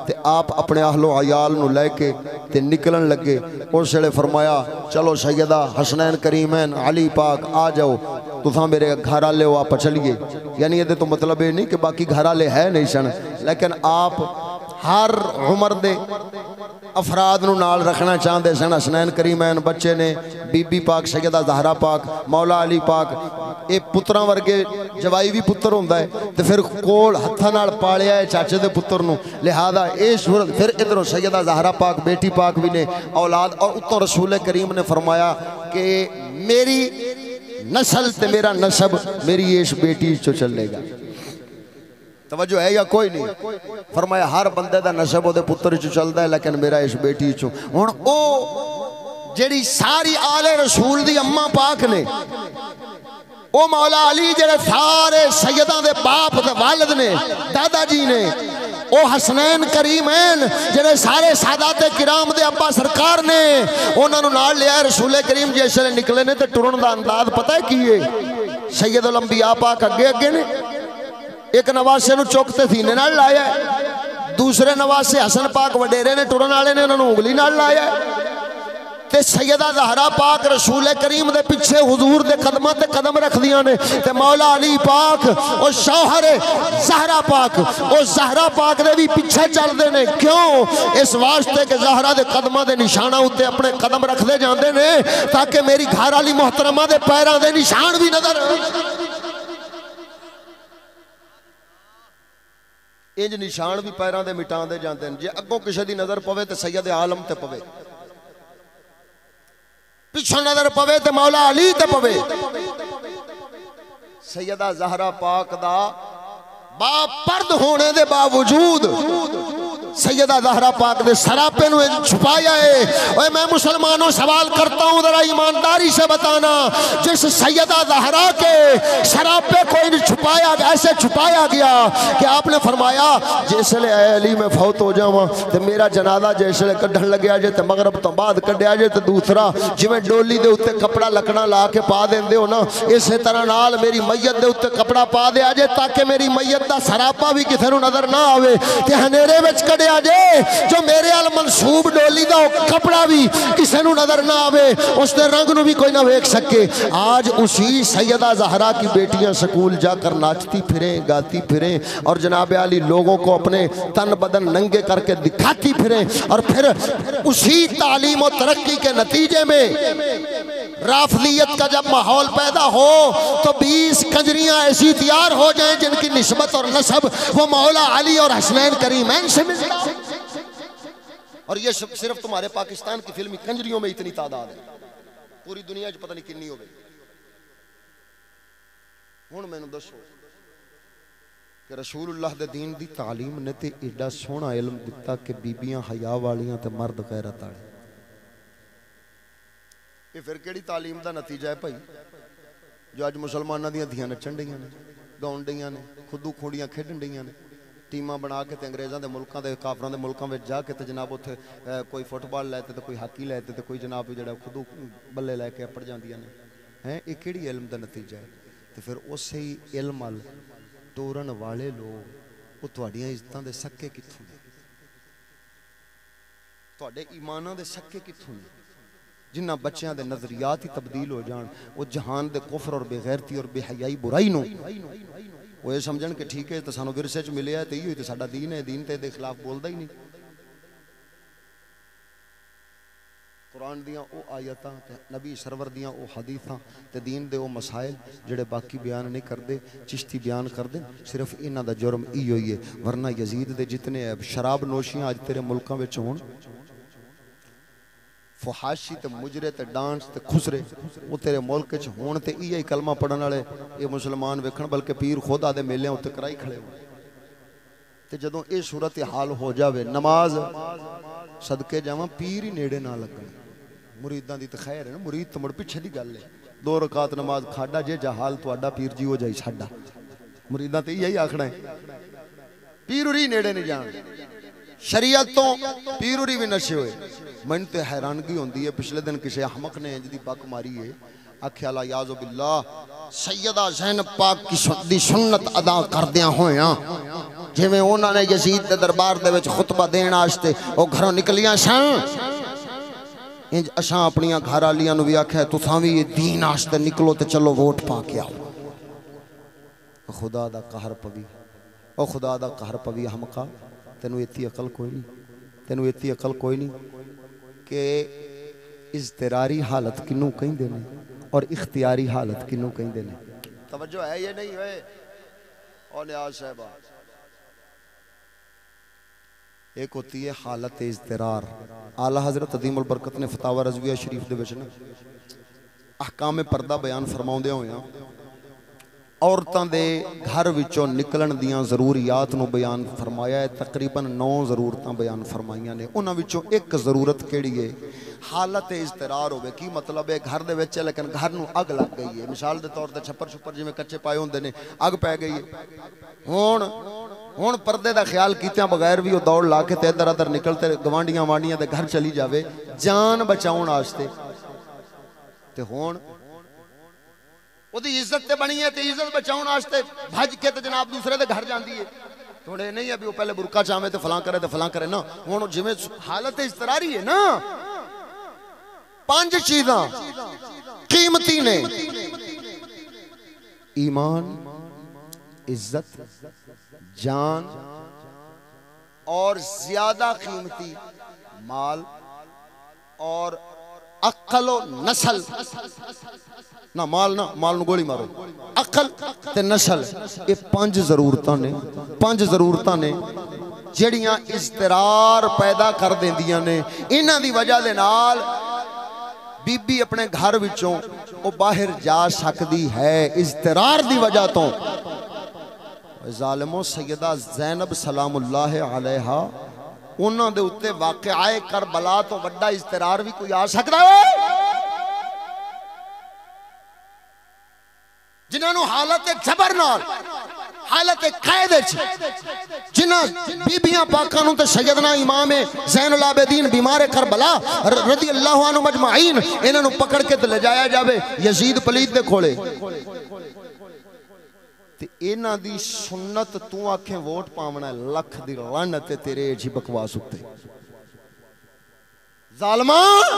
تے آپ اپنے اہل و عیال نو لے کے تے نکلن لگے اس لئے فرمایا چلو سیدہ حسنین کریمین علی پاک آ جاؤ تُساں میرے گھر آلے ہو آپ چلیے یعنی یہ تو مطلب ہے نہیں کہ باقی گھر آلے ہے نہیں سن لیکن آپ ہر عمر دے افراد نو نال رکھنا چاہندے سن حسنین کریمین بچے نے بی بی پاک سیدہ زہرا پاک مولا علی پاک اے پتراں ورگے جوائی بھی پتر ہوندا ہے تے پھر کول ہتھاں نال پالیا ہے چاچے دے پتر نو لہذا اے صورت پھر ادھروں سیدہ زہرا پاک بیٹی پاک بھی نے اولاد اور اتوں رسول کریم نے فرمایا کہ میری نسل تے میرا نسب میری اس بیٹی چو چلے گا توجہ ہے یا کوئی نہیں فرمایا ہر بندے دا نسب او دے پتر چو چلدا ہے لیکن میرا اس بیٹی چو ہن او جڑی ساری آل رسول دی اماں پاک نے او مولا علی جڑے سارے سیداں دے باپ دے والد نے دادا جی نے او حسنین کریمین جڑے سارے سادات کرام دے ابا سرکار نے انہاں نو نال لیا رسول کریم جیسے نکلے نے تے ٹرن دا انداز پتہ ہے کی ہے سید الانبیاء پاک اگے اگے نے، ایک نواسے نو چوکتے سینے نال لایا ہے، دوسرے نواسے حسن پاک وڈیرے نے ٹرن والے نے انہوں نے انگلی نال لایا ہے، تے سیدہ زہرا پاک رسول کریم دے پیچھے حضور دے قدمہ تے قدم رکھ دیاں نے، تے مولا علی پاک اور شوہر زہرا پاک اور زہرا پاک دے بھی پیچھے چل دے نے، کیوں؟ اس واسطے کہ زہرا دے قدمہ دے نشانہ ہوتے اپنے قدم رکھ دے جاندے نے تاکہ میری گھر علی محترمہ دے پیران دے نشان بھی نظر انج نشان بھی پیران دے مٹان دے جاندے ہیں، جے اگوں کسی دی نظر پوے تے سید عالم تے پوے، پیچھے نظر پوے تے مولا علی تے پوے۔ سیدہ زہرا پاک دا با پرد ہونے دے باوجود سیدہ زہرا پاک دے سراپے نو چھپایا ہے۔ اور میں مسلمانوں سوال کرتا ہوں ذرا ایمانداری سے بتانا، جس سیدہ زہرا کے سراپے کو چھپایا ایسے چھپایا گیا کہ آپ نے فرمایا جیسے لے اے علی میں فوت ہو جاواں تے میرا جنازہ جیسے لے کڈھن لگیا جے تے مغرب تو بعد کڈھیا جے تے دوسرا جویں ڈولی دے اوتے کپڑا لکڑا لا کے پا دیندے ہو نا، اسی طرح نال میری میت دے اوتے کپڑا پا دیا جے تاکہ میری میت دا سراپا بھی کسے نو نظر نہ آوے تے ہنیرے وچ کڈھیا جے جو میرے ال منصوب ڈولی دا کپڑا بھی کسے نو نظر نہ آوے، اس دے رنگ نو بھی کوئی نہ دیکھ سکے۔ آج اسی سیدہ زہرا کی بیٹیاں سکول جا کر ناچتی پھریں گاتی پھریں اور جناب علی لوگوں کو اپنے تن بدن ننگے کر کے دکھاتی پھریں، اور پھر اسی تعلیم و ترقی کے نتیجے میں رافضیت کا جب ماحول پیدا ہو تو 20 کنجریاں ایسی تیار ہو جائیں جن کی نسبت اور نسب وہ مولا علی اور حسنین کریمین سے ملتا ہے، اور یہ صرف تمہارے پاکستان کی فلمی کنجریوں میں اتنی تعداد ہے، پوری دنیا جو پتہ نہیں کنی ہو گئی۔ ہن میں نے دسو کہ رسول اللہ دے دین دی تعلیم نے تے ایڈا سونا علم دیتا کہ بیبیاں حیا والیاں تے مرد غیرت والے، یہ پھر کیڑی تعلیم دا نتیجہ ہے بھائی جو اج مسلماناں دیاں دھیاں نچن ڈیاں نے، گاؤن ڈیاں نے، خودو کھوڑیاں کھیڈن ڈیاں نے، ٹیماں بنا کے تے انگریزاں دے ملکاں دے کافراں دے ملکاں وچ جا کے تے جناب اوتھے کوئی فٹ بال لیتے تے کوئی ہاکی لیتے تے کوئی جناب جڑا خودو بلے لے کے اپڑ جاندیاں نے، ہیں یہ کیڑی علم دا نتیجہ ہے؟ تے پھر اسی علم ال ٹورن والے لوگ وہ تہاڈیاں عزتاں دے سکے کتھوں نے، تہاڈے ایماناں دے سکے کتھوں نے؟ جنہ بچیاں دے نظریات ہی تبدیل ہو جان، وہ جہان دے کفر اور بے غیرتی اور بے حیائی برائی نو وہ یہ سمجھن کہ ٹھیک ہے تو سانو ورثے چ ملیا ہے تے ایہی تے ساڈا دین ہے، دین تے دے خلاف بولدا ہی نہیں۔ قرآن دیاں او آیتاں تے نبی سرور دیاں او حدیثاں تے دین دے او مسائل جڑے باقی بیان نہیں کردے، چشتی بیان کردے، صرف انہاں دا جرم ایہی ہوئی ہے، ورنہ یزید دے جتنے شراب نوشیاں اج تیرے ملکاں وچ ہون، فحاشی تے مجرے تے ڈانس تے خسرے وہ تیرے ملک چ ہون تے ایہی کلمہ پڑھن والے یہ مسلمان ویکھن، بلکہ پیر خدا دے میلیاں تے کرائی کھڑے ہو تے جدوں اے صورت حال ہو جاوے نماز صدقے جاواں پیر ہی نیڑے نہ لگن، مریداں دی تے خیر ہے نا، مرید تے مڑ پیچھے دی گل ہے، 2 رکعت نماز کھاڈا جے جہال تہاڈا پیر جی ہو جائی ساڈا، مریداں تے یہی آکھنا ہے پیر ہی نیڑے نہیں جان، شریعت تو پیروری بھی نشے ہوئے۔ من تے حیرانگی ہوندی ہے، پچھلے دن کسی احمق نے جدی بک ماری ہے، آکھیا لا یعذ باللہ سیدہ زینب پاک کی سنت ادا کردیاں ہویاں جویں انہاں نے یزید دے دربار دے وچ خطبہ دین واسطے او گھروں نکلیاں سن، انج اساں اپنیاں گھر والیاں نو بھی آکھیا تساں وی دین واسطے نکلو تے چلو ووٹ پا کے آؤ۔ خدا دا قہر پوی، او خدا دا قہر پوی احمقا، تینوں ایتی عقل کوئی نہیں، تینوں ایتی عقل کوئی نہیں کہ اضطراری حالت کنوں کہندے نے اور اختیاری حالت کنوں کہندے نے۔ توجہ ہے یہ نہیں ہوئے اور نیاز صاحبہ، ایک ہوتی ہے حالت اضطرار۔ اعلیٰ حضرت عظیم البرکت نے فتاوی رضویہ شریف دے وچ احکام پردہ بیان فرماؤندے ہویاں عورتاں دے گھر وچوں نکلن دیاں ضروریات نو بیان فرمایا ہے، تقریباً 9 ضرورتاں بیان فرمائیاں نے، انہاں وچوں ایک ضرورت کیڑی ہے؟ حالت اضطرار ہوئے، کی مطلب ہے گھر دے وچ لیکن گھر نو اگ لگ گئی ہے، مثال دے طور تے چھپر چھپر جویں کچے پائے ہوندے نے، اگ پے گئی ہے، ہون پردے دا خیال کیتیاں بغیر بھی وہ دوڑ لا کے تے ادھر ادھر نکلتے گوانڈیاں وانڈیاں دے گھر چلی جاوے جان بچاؤن واسطے، تے ہون وہ دی عزت تے بنی ہے تے عزت بچاؤن آستے بھج کے تے جناب دوسرے دے گھر جاندی ہے تھوڑے نہیں ابھی وہ پہلے برکہ چاہمے تے فلان کرے نا وہ جمیں حالت اضطراری ہے نا 5 چیزاں قیمتی نے ایمان عزت جان اور زیادہ قیمتی مال اور عقل و نسل نہ مال نو گولی مارو عقل تے نسل یہ 5 ضرورتاں نے جڑیاں اضطرار پیدا کر دیندیاں نے انہاں دی وجہ دے نال بی بی اپنے گھر وچوں وہ باہر جا سکتی ہے اضطرار دی وجہ تو ظالموں سیدہ زینب سلام اللہ علیہا انہاں دے اتے واقعہ کربلا تو وڈا اضطرار بھی کوئی آ سکتا ہے جنہاں نو حالت جبر نال حالت قید جنہاں بیبیاں پاکانوں تے سیدنا امام زین العابدین بیمار کربلا رضی اللہ عنہ مجمعین انہاں نو پکڑ کے تے لے جایا جاوے یزید پلید دے کھولے تے انہاں دی سنت تو آنکھیں ووٹ پاونا ہے لکھ دی لعنت تیرے جی بکواس اتے ظالمان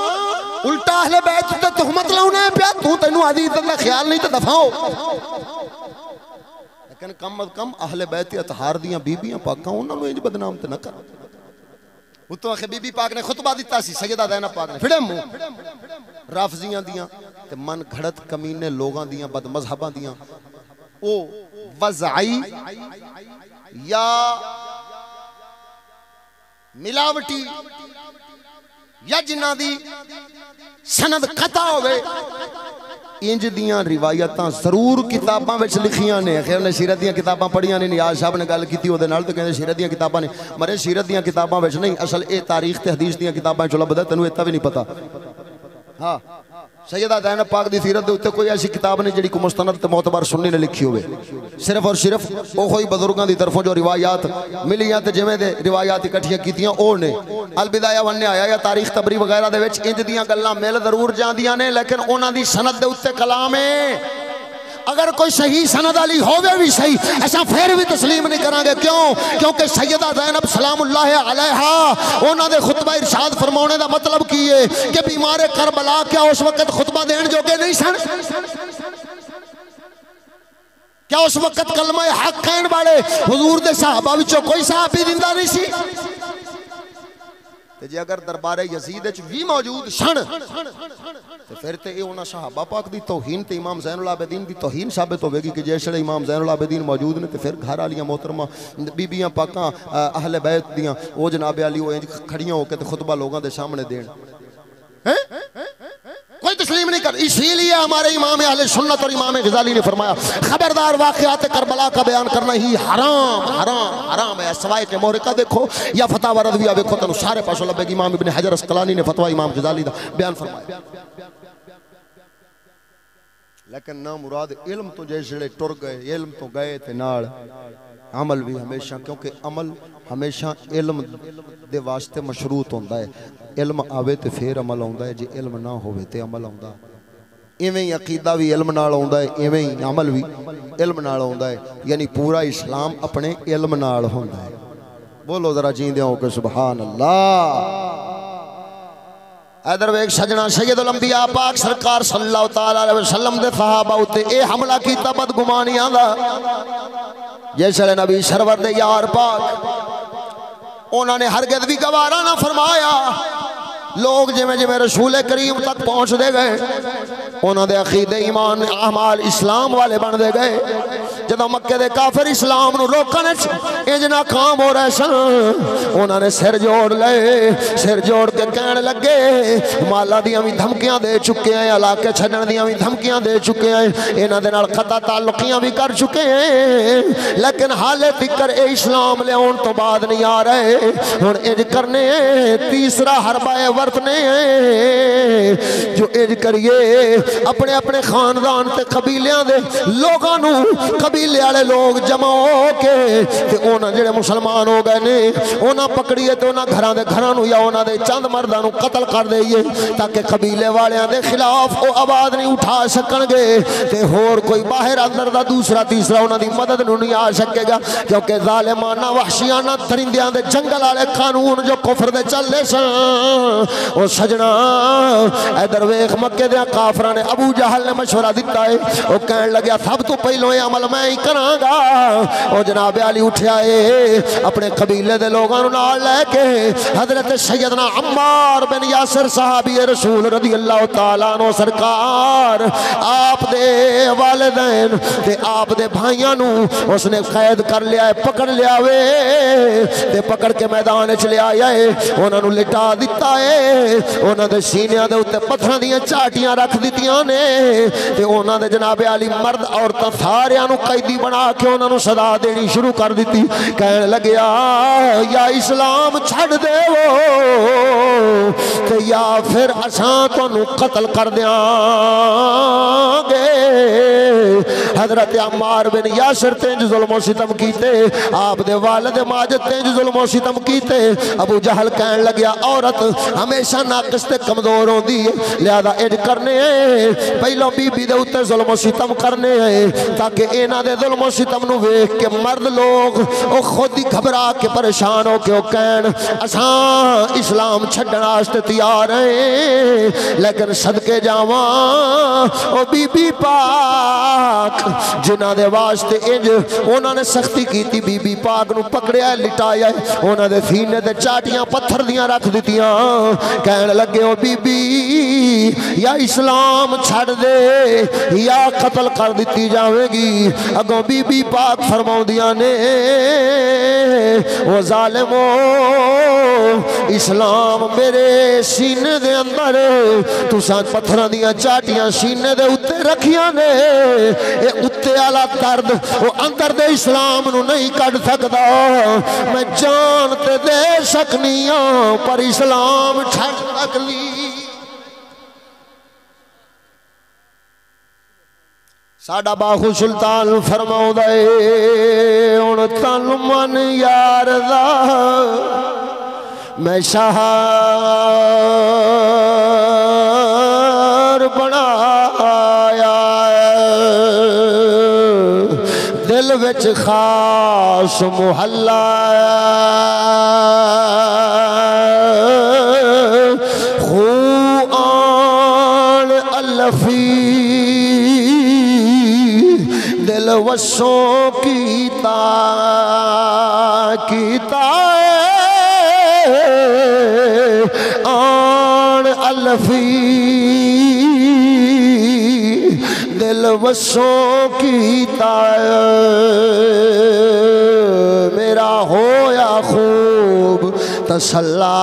الٹا اہل بیت تے تہمت لاؤنا ہے پیا تو تینوں عزیز اللہ خیال نہیں تے دفاؤ لیکن کم از کم اہل بیت اطہار دیاں بیبیاں پاکاں انہاں نو انج بدنام تے نہ کر اتو آخے بی بی پاک نے خطبہ دیتا سی سیدہ زینب پاک نے پھڑے منہ رافضیاں دیاں تے من گھڑت کمینے لوگاں دیاں بد مذہباں دیاں او وضعی یا ملاوٹی یا جنہ دی سند قطع ہوئے انج دیاں روایتاں ضرور کتاباں وچ لکھیاں نے خیر نے سیرت دیاں کتاباں پڑھیاں نے نیاز صاحب نے گل کیتی اودے نال تے کہندے سیرت دیاں کتاباں نے مرے سیرت دیاں کتاباں وچ نہیں اصل اے تاریخ تے حدیث دیاں کتاباں چ لبدا تینوں ایتا بھی نہیں پتہ ہاں سیدہ زینب پاک دی سیرت دے اوتے کوئی ایسی کتاب نہیں جڑی کو مستند تے معتبر سنی نے لکھی ہوئے صرف اور صرف او کوئی بزرگاں دی طرفوں جو روایات ملیاں تے جویں دے روایات اکٹھیاں کیتیاں او نے البدایہ والنہایہ یا تاریخ تبری وغیرہ دے وچ انج دیاں گلاں مل ضرور جاندیاں نے لیکن انہاں دی سند دے اوتے کلام ہے اگر کوئی صحیح سند علی ہووے بھی صحیح ایسا پھر بھی تسلیم نہیں کریں گے کیوں کیونکہ سیدہ زینب سلام اللہ علیہا انہاں دے خطبہ ارشاد فرمانے دا مطلب کی ہے کہ بیمار کربلا کیا اس وقت خطبہ دین جوگے نہیں سن کیا اس وقت کلمہ حق کہن والے حضور دے صحابہ وچوں کوئی صحابی زندہ نہیں سی تے جے اگر دربار یزید وچ بھی موجود سن تے پھر تے اے انہاں صحابہ پاک دی توہین تے امام زین العابدین دی توہین ثابت ہوے گی کہ جیسے امام زین العابدین موجود نے تے پھر گھر والیاں محترمہ بیبییاں پاکاں اہل بیت دیاں او جناب علی او انج کھڑیاں ہو کے تے خطبہ لوگاں دے سامنے دین کوئی تسلیم نہیں کر اسی لیے ہمارے امام اہل سنت اور امام غزالی نے فرمایا خبردار واقعات کربلا کا بیان کرنا ہی حرام ہے سوائے کہ محرقہ دیکھو یا فتاوی رضویہ دیکھو تو سارے پاسوں لبے گی امام ابن حجر اسقلانی نے فتوی امام غزالی دا بیان فرمایا لیکن نہ مراد علم تو جیسے ٹر گئے علم تو گئے تے نال عمل بھی ہمیشہ کیونکہ عمل ہمیشہ علم دے واسطے مشروط ہوندہ ہے علم آوے تے پھر عمل ہوندہ ہے جی علم نہ ہوئے تے عمل ہوندہ ایویں ہی عقیدہ بھی علم نال ہوندہ ہے ایویں ہی عمل بھی علم نال ہوندہ ہے یعنی پورا اسلام اپنے علم نال ہوندہ ہے بولو ذرا جیندے ہو کہ سبحان اللہ ادھر ایک سجنا سید الانبیاء پاک سرکار صلی اللہ تعالی علیہ وسلم دے صحابہ اتے اے حملہ کیتا بدگمانیاں دا جیسے نبی سرور دے یار پاک انہوں نے ہرگز بھی گوارا نہ فرمایا لوگ جمیں رسول کریم تک پہنچ دے گئے انہوں نے عقید ایمان اعمال اسلام والے بن دے گئے جدو مکہ دے کافر اسلام نو روکنے انج ناکام ہو رہے سن انہوں نے سر جوڑ لے سر جوڑ کے کہنے لگے مالا دیاں بھی دھمکیاں دے چکے ہیں علاقے چھڑن دیاں بھی دھمکیاں دے چکے ہیں انہوں نے قطع تعلقیاں بھی کر چکے ہیں لیکن حالے فکر اے اسلام لے ان تو بعد نہیں آ رہے ہن انج کرنے تیسرا حربہ ورتنے جو انج کریے اپنے اپنے خاندان تے قبیلیاں دے لوگاں نو قبیلے والے لوگ جمع ہو کے تے انہاں جڑے مسلمان ہو گئے نے انہاں پکڑیے تے انہاں گھراں دے گھراں نو یا انہاں دے چند مرداں نو قتل کر دئیے تاکہ قبیلے والیاں دے خلاف او آواز نہیں اٹھا سکن گے تے ہور کوئی باہر اندر دا دوسرا تیسرا انہاں دی مدد نو نہیں آ سکے گا کیونکہ ظالمانہ وحشیانہ درندیاں دے جنگل والے قانون جو کفر دے چلے سن او سجنا ادھر ویکھ مکے دے کافراں نے ابو جہل نے مشورہ دیتا ہے او کہن لگا سب تو پہلو یہ عمل میں ہی کراں گا او جناب علی اٹھیا ہے اپنے قبیلے دے لوگاں نو نال لے کے حضرت سیدنا عمار بن یاسر صحابی رسول رضی اللہ تعالی عنہ سرکار آپ دے والدین تے آپ دے بھائیاں نو اس نے قید کر لیا ہے پکڑ لیا وے تے پکڑ کے میدان وچ لے آیا ہے انہاں نو لٹا دتا ہے انہاں دے سینیاں دے اوتے پتھراں دیاں چاٹیاں رکھ دتیاں نے تے انہاں دے جناب علی مرد عورتاں ساریاں نو قیدی بنا کے انہاں نو سزا دینی شروع کر دتی کہن لگیا یا اسلام چھڑ دے وہ تے یا پھر اساں تانوں قتل کر دیاں گے حضرت عمار بن یاسر تینج ظلم و ستم کیتے آپ دے والد ماجد تینج ظلم و ستم کیتے ابو جہل کہن لگیا عورت ہمیشہ ناقص تے کمزور ہوندی ہے لہذا اج کرنے ہیں پہلو بی بی دے اوتے ظلم و ستم کرنے ہیں تاکہ انہاں دے ظلم و ستم نو ویکھ کے مرد لوگ او خود ہی گھبرا کے پریشان ہو کے او کہن اساں اسلام چھڈن واسطے تیار ہیں لیکن صدقے جاواں او بی بی پاک جنہاں دے واسطے انج انہاں نے سختی کیتی بی بی پاک نو پکڑیا لٹایا انہاں دے سینے تے چاٹیاں پتھر دیاں رکھ دتیاں کہن لگے او بی بی یا اسلام چھڑ دے یا قتل کر دتی جاوے گی اگوں بی بی پاک فرماؤندیاں نے او ظالمو اسلام میرے سینے دے اندر تساں پتھراں دیاں چاٹیاں سینے دے اوتے رکھیاں نے اے اوتے والا درد او اندر دے اسلام نو نہیں کڈ سکدا میں جان تے دے سکنی ہاں پر اسلام چھڑ سکلی ساڈا باہو سلطان فرماؤندا اے ہن تن من یار دا میں شہر بنایا دل وچ خاص محلہ خو آن الفی دل وسوں کیتا آن الفی دل وسوں کیتا میرا ہویا خوب تسلا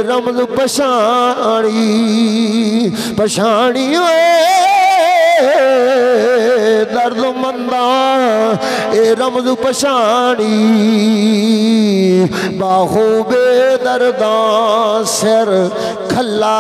رمض پشانی درد منداں اے رمض پشانی باہو بے درداں سر کھلا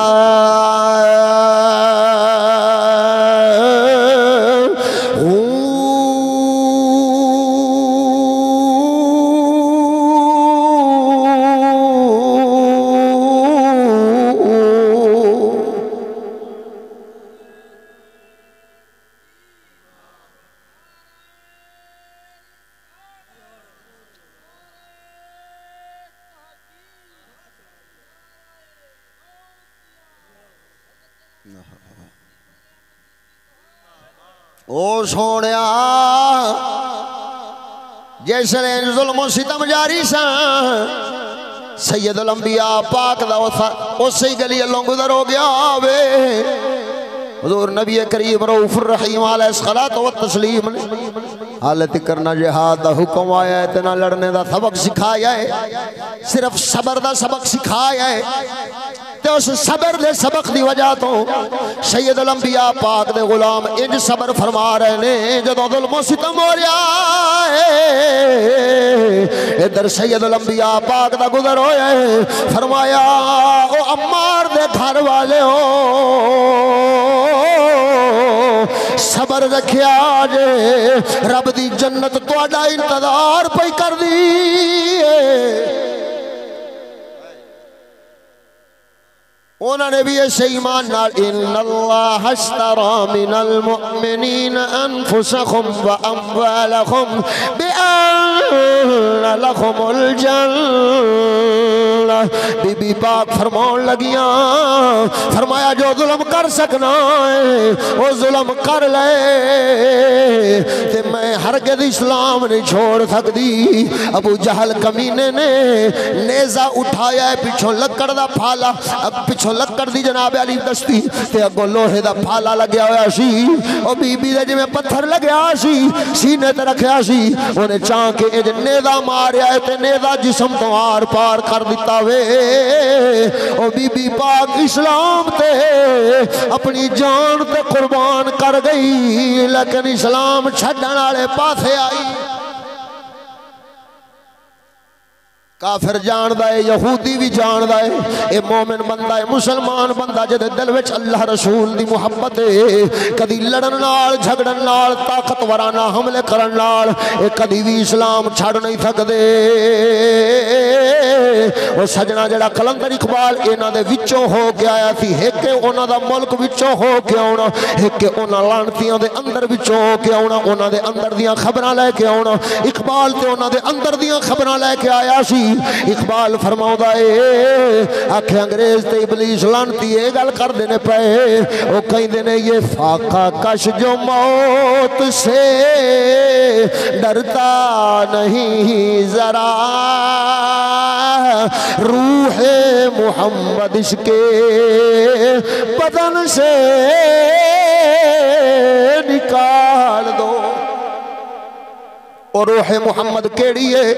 او سونیا جیسے ظلم و ستم جاری سان سید الانبیاء پاک دا اسی گلی اللہ گزر ہو گیا وے حضور نبی کریم رؤوف الرحیم علیہ الصلوۃ والتسلیم نے حالت کرنا جہاد دا حکم آیا ہے تے نہ لڑنے دا سبق سکھایا ہے، صرف صبر دا سبق سکھایا ہے تے اس صبر دے سبق دی وجہ تو سید الانبیاء پاک دے غلام انج صبر فرما رہے نے جدوں ظلم و ستم ہو رہا ہے ادھر سید الانبیاء پاک دا گزر ہویا ہے فرمایا او عمار دے گھر والے ہو صبر رکھیا جے رب دی جنت تہاڈا انتظار پئی کر دی انہوں نے بھی ایسے ایمان نال ان اللہ اشترى من المؤمنین انفسهم واموالهم بان لهم الجنہ بی بی پاک فرماؤں لگیاں فرمایا جو ظلم کر سکنا ہے وہ ظلم کر لے تے میں ہرگز اسلام نہیں چھوڑ سکتی ابو جہل کمینے نے نیزہ اٹھایا ہے پیچھوں لکڑ دا پھالا اب پیچھوں لکڑ دی جناب علی دستی تے اگو لوہے دا پھالا لگیا ہویا سی او بی بی دے جویں پتھر لگیا سی سینے تے رکھیا سی انہیں چاہ کے اج نیزہ ماریا ہے تے نیزہ جسم تو آر پار کر دیتا وے او بی بی پاک اسلام تے اپنی جان تے قربان کر گئی لیکن اسلام چھڈن والے پاسے آئی کافر جاندہ ہے یہودی بھی جاندہ ہے اے مومن بندہ ہے مسلمان بندہ جدے دل وچ اللہ رسول دی محبت ہے کدی لڑن نال جھگڑن نال طاقت ورانہ حملے کرن نال اے کدی بھی اسلام چھڑ نہیں سکدے او سجنا جڑا کلندر اقبال انہاں دے وچوں ہو کے آیا سی ایک انہاں دا ملک وچوں ہو کے آونا ایک انہاں لعنتیاں دے اندر وچوں ہو کے آونا انہاں دے اندر دیاں خبراں لے کے آونا اقبال تے انہاں دے اندر دیاں خبراں لے کے آیا سی اقبال فرماؤں اے آکھے انگریز تے ابلیس لانتی اے گل کر دینے پے وہ کہیں دینے یہ فاقہ کش جو موت سے ڈرتا نہیں ذرا روح محمد اس کے بدن سے نکال دو اور روح محمد کیڑی ہے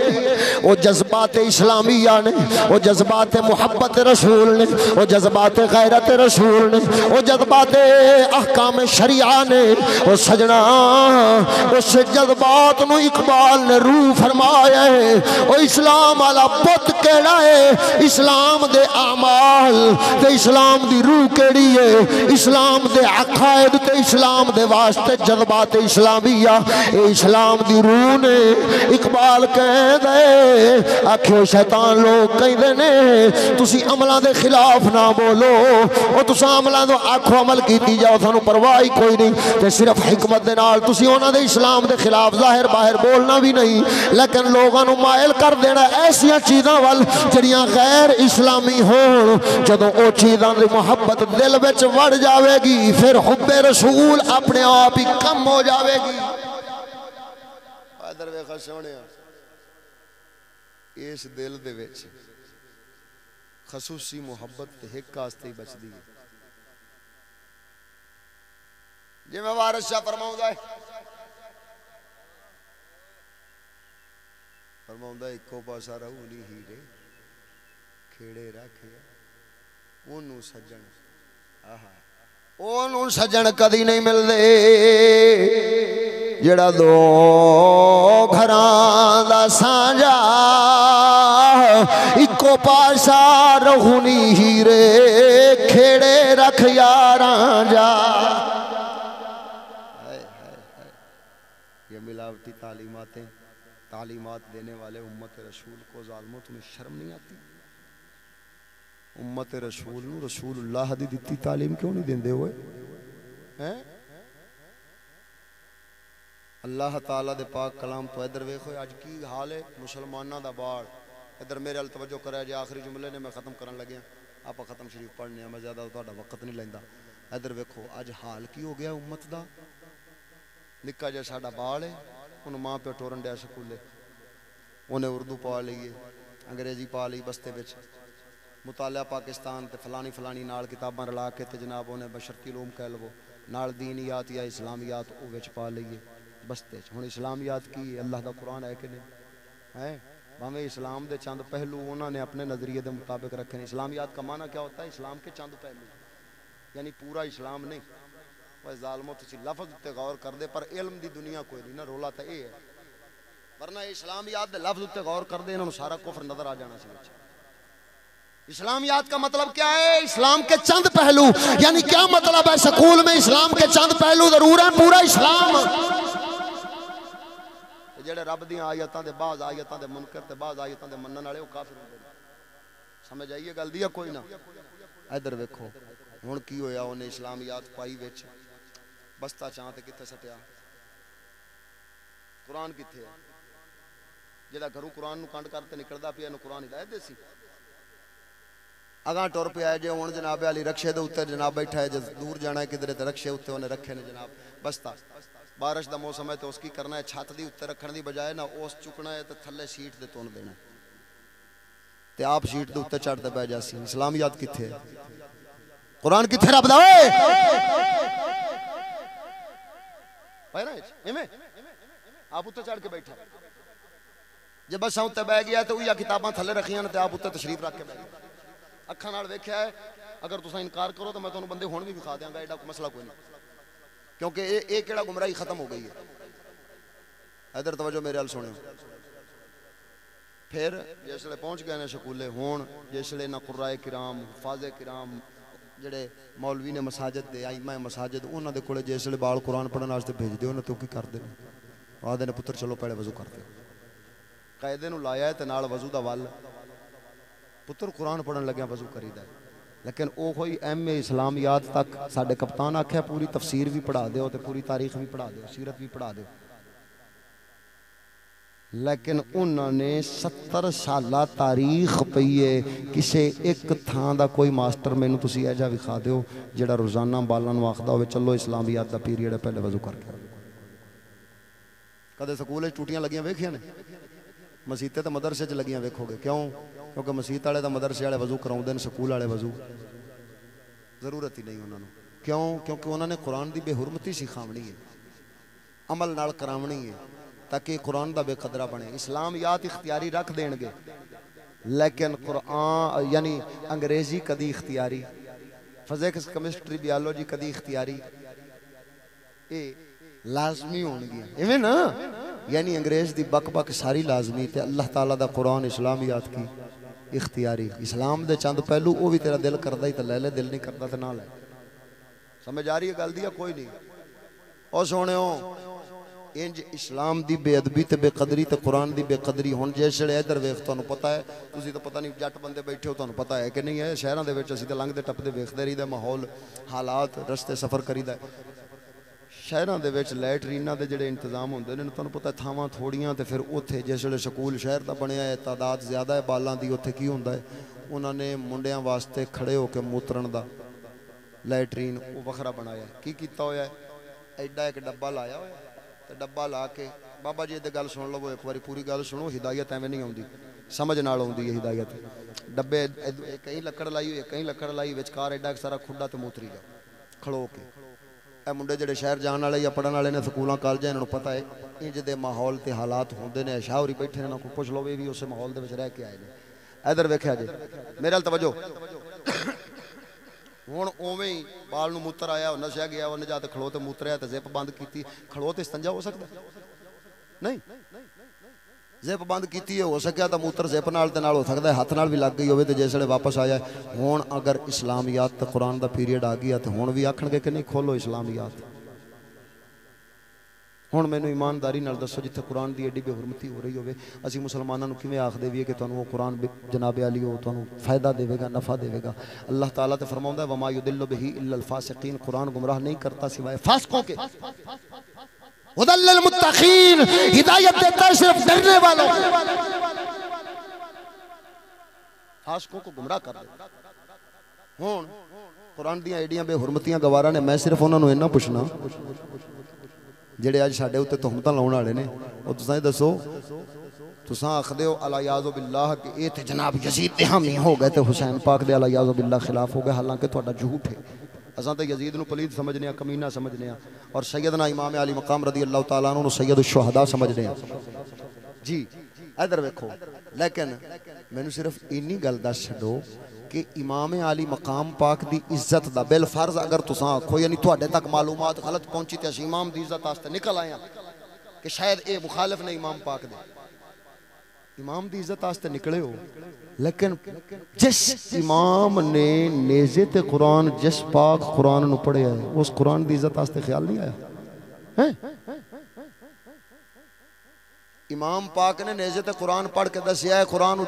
وہ جذبات اسلامیہ نے وہ جذبات محبت رسول نے وہ جذبات غیرت رسول نے وہ جذبات احکام شریعہ نے وہ سجنا اس جذبات نو اقبال نے روح فرمایا ہے وہ اسلام والا بت کیڑا ہے اسلام دے اعمال تے اسلام دی روح کیڑی ہے اسلام دے عقائد تے اسلام دے واسطے جذبات اسلامیہ اے اسلام دی روح اقبال کہہ دے آکھو شیطان لوگ کہیں دے نے تسی عملہ دے خلاف نہ بولو اور تسا عملہ دے آکھو عمل کیتی جاؤ تھانو پرواہی کوئی نہیں تے صرف حکمت دے نال تسی ہونا دے اسلام دے خلاف ظاہر باہر بولنا بھی نہیں لیکن لوگاں نو مائل کر دینا ایسیاں چیزاں وال جڑیاں غیر اسلامی ہون جدوں او چیزاں دی محبت دل وچ وڑ جاوے گی پھر حب رسول اپنے آپ ہی کم ہو جاوے گی ادھر ویکھا سونیا اس دل دے وچ خصوصی محبت تے ایک واسطے ہی بچدی ہے جے میں وارث شاہ فرماوندا ہے اکو پاسا رہو نہیں ہیرے کھیڑے رکھیا اونوں سجن اونوں سجن کدی نہیں ملدے جڑا دو گھراں دا سانجا اکو پاسا رہونی ہیرے کھیڑے رکھ یاراں جا یہ ملاوٹی تعلیمات دینے والے امت رسول کو ظالموں تمہیں شرم نہیں آتی امت رسول نو رسول اللہ دی دیتی تعلیم کیوں نہیں دیندے ہوئے اللہ تعالیٰ دے پاک کلام تو ادھر ویکھو اج کی حال ہے مسلماناں دا باڑ ادھر میرے ال توجہ کرے جے آخری جملے نے میں ختم کرن لگیا آپ ختم شریف پڑھنے میں زیادہ تہاڈا وقت نہیں لیندا ادھر ویکھو اج حال کی ہو گیا امت دا نکا جا ساڈا بال ہے انہوں ماں پہ ٹورن ڈیا سکولے انہیں اردو پا لئیے انگریزی پا لئی بستے بچ مطالعہ پاکستان تے فلانی نال کتاباں رلا کے تے جناب انہیں بشرتی علوم کہہ لو نال دینیات یا اسلامیات او وچ پا لئیے بستے ہن اسلامیات کی اللہ دا قرآن ہے کہ نہیں ہے بھاویں اسلام دے چند پہلو انہوں نے اپنے نظریے دے مطابق رکھے ہیں اسلامیات کا معنی کیا ہوتا ہے اسلام کے چند پہلو یعنی پورا اسلام نہیں وہ ظالموں تسی لفظ تے غور کر دے پر علم دی دنیا کوئی نہیں نا رولا تے اے ہے ورنہ اسلامیات دے لفظ تے غور کر دے انہوں سارا کفر نظر آ جانا سی اسلامیات کا مطلب کیا ہے اسلام کے چند پہلو یعنی کیا مطلب ہے سکول میں اسلام کے چند پہلو ضرور ہیں پورا اسلام جڑے رب دیاں آیتاں دے بعض آیتاں دے منکر تے بعض آیتاں دے منن والے او کافر ہوندے سمجھ آئیے گل دی کوئی نہ ادھر ویکھو ہن کی ہویا اونے اسلامیات پائی وچ بستا چاں تے کتے سٹیا قرآن کتے ہے جڑا گھروں قرآن نو کنڈ کرتے نکلدا پیا نو قرآن ہدایت دے سی اگاں ٹر پیا ہے جے ہن جناب علی رکشے دے اوتے جناب بیٹھا ہے جے دور جانا ہے کدھر تے رکشے اوتے اونے رکھے نے جناب بستا بارش دا موسم ہے تو اس کی کرنا ہے چھت دی اوتے رکھن دی بجائے نہ اس چکنا ہے تے تھلے شیٹ دے تون دینا تے آپ شیٹ دے اوتے چڑھ تے بیٹھ جاسی اسلامیات کتے ہے قرآن کتے رب دا اوئے پائے نا ایویں آپ اوتے چڑھ کے بیٹھا جے بس اوتے بیٹھ گیا تے اوہی کتاباں تھلے رکھیاں تے آپ اوتے تشریف رکھ کے بیٹھ گیا اکھاں نال ویکھیا ہے اگر تساں انکار کرو تو میں تانوں بندے ہون بھی دکھا دیاں گا ایڈا کوئی مسئلہ کوئی نہیں کیونکہ ایک کیڑا گمراہی ختم ہو گئی ہے ادھر توجہ میرے حال سنو پھر جسلے پہنچ گئے نے سکولے ہون جسلے نہ قرائے کرام حفاظ کرام جڑے مولوی نے مساجد دے ائمہ مساجد انہاں دے کولے جسلے بال قرآن پڑھن واسطے بھیج دے انہاں تو کی کردے نے آدھے نے پتر چلو پہلے وضو کرتے قاعدے نو لایا ہے تے نال وضو دا ول پتر قرآن پڑھن لگیا وضو کریدا ہے لیکن او کوئی ایم اے اسلامیات تک ساڈے کپتان آکھیا پوری تفسیر بھی پڑھا دیو تے پوری تاریخ بھی پڑھا دیو سیرت بھی پڑھا دیو لیکن انہوں نے 70 سالہ تاریخ پئیے کسے ایک تھان دا کوئی ماسٹر میں نو تسی ایجا وکھا دیو جڑا روزانہ بالان واخدہ ہوئے چلو اسلامیات دا پیریڈ ہے پہلے وضو کر کے کدے سکولے ٹوٹیاں لگیاں ویکھیاں نے مسیتے تے مدرسے چ لگیاں ویکھو گے کیوں کیونکہ مسیت والے دا مدرسے والے وضو کراؤندے نے سکول والے وضو ضرورت ہی نہیں انہوں نے کیوں کیونکہ انہوں نے قرآن دی بے حرمتی سکھاونی ہے عمل نال کراونی ہے تاکہ قرآن دا بے قدرہ بنے اسلامیات اختیاری رکھ دین گے لیکن قرآن یعنی انگریزی کدی اختیاری فزکس کیمسٹری بیالوجی کدی اختیاری اے لازمی ہونگی ایویں نا یعنی انگریز دی بک بک ساری لازمی تے اللہ تعالیٰ دا قرآن اسلامیات کی اختیاری اسلام دے چند پہلو وہ بھی تیرا دل کردہ ہی تے لے لے دل نہیں کردہ تے نہ لے سمجھ آ رہی ہے گل دیا کوئی نہیں او سونے ہو انج اسلام دی بے ادبی تے بے قدری تے قرآن دی بے قدری ہون جیسے ادھر ویکھ تانوں پتہ ہے تسی تو پتہ نہیں جٹ بندے بیٹھے ہو تانوں پتہ ہے کہ نہیں ہے شہراں دے وچ اسی تے لنگھ دے ٹپ دے ویکھدے رہیدا ماحول حالات رستے سفر کریدا شہراں دے وچ لیٹریناں دے جڑے انتظام ہوندے نے تانوں پتہ تھاواں تھوڑیاں تے پھر اوتھے جیسے سکول شہر دا بنیا ہے تعداد زیادہ ہے بالاں دی اوتھے کی ہوندا ہے انہاں نے منڈیاں واسطے کھڑے ہو کے موترن دا لیٹرین او وکھرا بنایا ہے کی کیتا ہویا ہے ایڈا ایک ڈبہ لایا ہویا تے ڈبہ لا کے بابا جی تے گل سن لو ایک باری پوری گل سنو ہدایت ایویں نہیں ہوندی سمجھ نال ہوندی ہے ہدایت ڈبے کہیں لکڑ لائی ہوئی کہیں لکڑ لائی وچکار ایڈا سارا کھڈا تے موتری گا کھڑو کے اے منڈے جڑے شہر جان والے یا پڑھن والے نے سکولاں کالجاں انہاں نوں پتہ ہے انج دے ماحول تے حالات ہوندے نے شاہوری بیٹھے نے کو پوچھ لو بھی اسے ماحول دے وچ رہ کے آئے نے ادھر ویکھیا جی میرے ال توجہ ہن اوویں ہی بال نوں موتر آیا نشیا گیا وہ نجات کھڑو تے موتریا تے زپ بند کیتی کھڑو تے استنجا ہو سکدا نہیں زپ بند کیتی ہو سکیا تے موتر زپ نال تے نال ہو سکدا ہے ہاتھ نال بھی لگ گئی ہوے تے جیسے واپس آیا ہن اگر اسلامیات تے قرآن دا پیریڈ آ گیا تے ہن بھی آکھن گے کہ نہیں کھولو اسلامیات ہن مینوں ایمانداری نال دسو جتھے قرآن دی ایڈی بے حرمتی ہو رہی ہوے اسی مسلماناں نوں کیویں آکھ دیویے کہ تانوں وہ قرآن جناب علی ہو تانوں فائدہ دے گا نفع دے گا اللہ تعالیٰ تے فرماوندا ہے وما یضل به الا الفاسقین قرآن گمراہ نہیں کرتا سوائے فاسقوں کے ہدی للمتقین ہدایت دیتا ہے صرف ڈرنے والوں فاسقوں کو گمراہ کر دیتا ہن قرآن دیاں ایڈیاں بے حرمتیاں گوارا نے میں صرف انہاں نوں اتنا پوچھنا جڑے اج ساڈے اوتے تہمتاں لاؤن والے نے او تساں دسو تساں آکھدے ہو الیاذ باللہ کہ اے تے جناب یزید دے حامی ہو گئے تے حسین پاک دے الیاذ باللہ خلاف ہو گئے حالانکہ تہاڈا جھوٹ ہے اساں تے یزید نو پلید سمجھنے ہیں، کمینہ سمجھنے ہیں، اور سیدنا امام علی مقام رضی اللہ تعالیٰ عنہ سید الشہداء سمجھنے ہیں. جی ادھر ویکھو، لیکن مینوں صرف اینی گل دس چھڈو کہ امام علی مقام پاک دی عزت دا بالفرض اگر تساں آکھو، یعنی تواڈے تک معلومات غلط پہنچی تے اسی امام دی عزت واسطے نکل آئے ہیں کہ شاید اے مخالف نے امام پاک دے، امام دی عزت واسطے نکلے ہو، لیکن جس امام نے نیزے تے قرآن، جس پاک قرآن نو پڑھیا ہے، اس قرآن دی عزت واسطے خیال نہیں آیا؟ امام پاک نے نیزے تے قرآن پڑھ کے دسیا ہے قرآن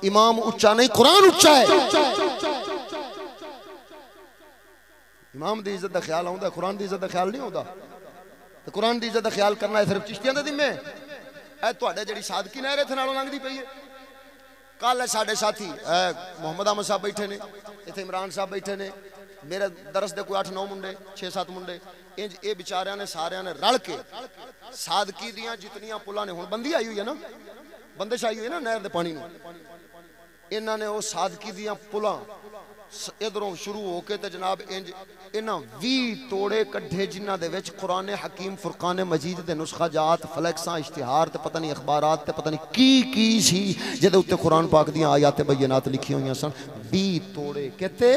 امام اچھا نہیں، قرآن اچھا ہے. امام دی عزت دا خیال آؤں دا، قرآن دی عزت دا خیال نہیں ہوتا. تو قرآن دی عزت دا خیال کرنا ہے صرف چشتیاں دے ذمے. اے تواڈے جڑی صادقی نہر اتھے نالوں لنگدی پئی ہے. کل ساڈے ساتھی محمد احمد صاحب بیٹھے نے، اتھے عمران صاحب بیٹھے نے، میرے درس دے کوئی 8-9 منڈے 6-7 منڈے، انج اے بیچاریاں نے ساریاں نے رل کے صادقی دیاں جتنیاں پلاں نے، ہن بندی آئی ہوئی ہے نا، بندش آئی ہوئی ہے نا نہر دے پانی میں، انہاں نے وہ صادقی دیاں پلاں ادھروں شروع ہو کے تے جناب انج انہاں 20 توڑے کڈھے جنہاں دے وچ قرآن حکیم فرقان مجید دے نسخہ جات، فلیکساں، اشتہار تے پتہ نہیں اخبارات تے پتہ نہیں کی سی جدے اوتے قرآن پاک دیاں آیات بینات لکھی ہوئیاں سن. 20 توڑے کہتے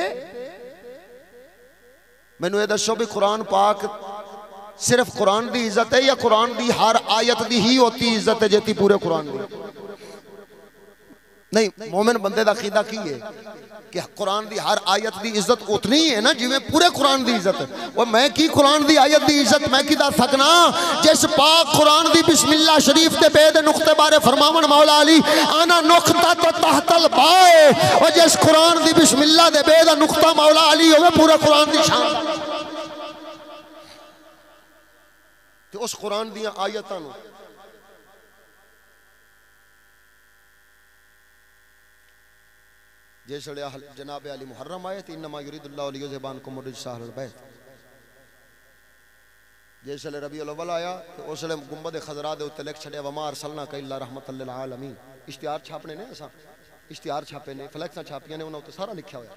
مینوں اے دسو بھی قرآن پاک صرف قرآن دی عزت ہے یا قرآن دی ہر آیت دی ہی ہوتی عزت ہے جیتی پورے قرآن دی؟ نہیں، مومن بندے دا عقیدہ کی ہے کہ قرآن دی ہر آیت دی عزت اتنی ہے نا جی میں پورے قرآن دی عزت ہے. وہ میں کی قرآن دی آیت دی عزت میں کی دا سکنا جس پاک قرآن دی بسم اللہ شریف تے بے دے نقطے بارے فرماون مولا علی آنا نقطہ تو تحت البائے، اور جس قرآن دی بسم اللہ دے بے دے نقطہ مولا علی ہوئے پورے قرآن دی شان. تو اس قرآن دی آیتاں نو جیسے جناب علی محرم آئے تھی انما یرید اللہ لیذہبعنکم الرجس اہل البیت. جیسے ربیع الاول آیا تو اس لئے گنبد خضرا دے اتنے لکھ چھڑے وما ارسلناک الا رحمت للعالمین. اشتہار چھاپنے نے ایسا اشتہار چھاپے نے، فلیکساں چھاپیاں نے، انہوں نے سارا لکھیا ہوا.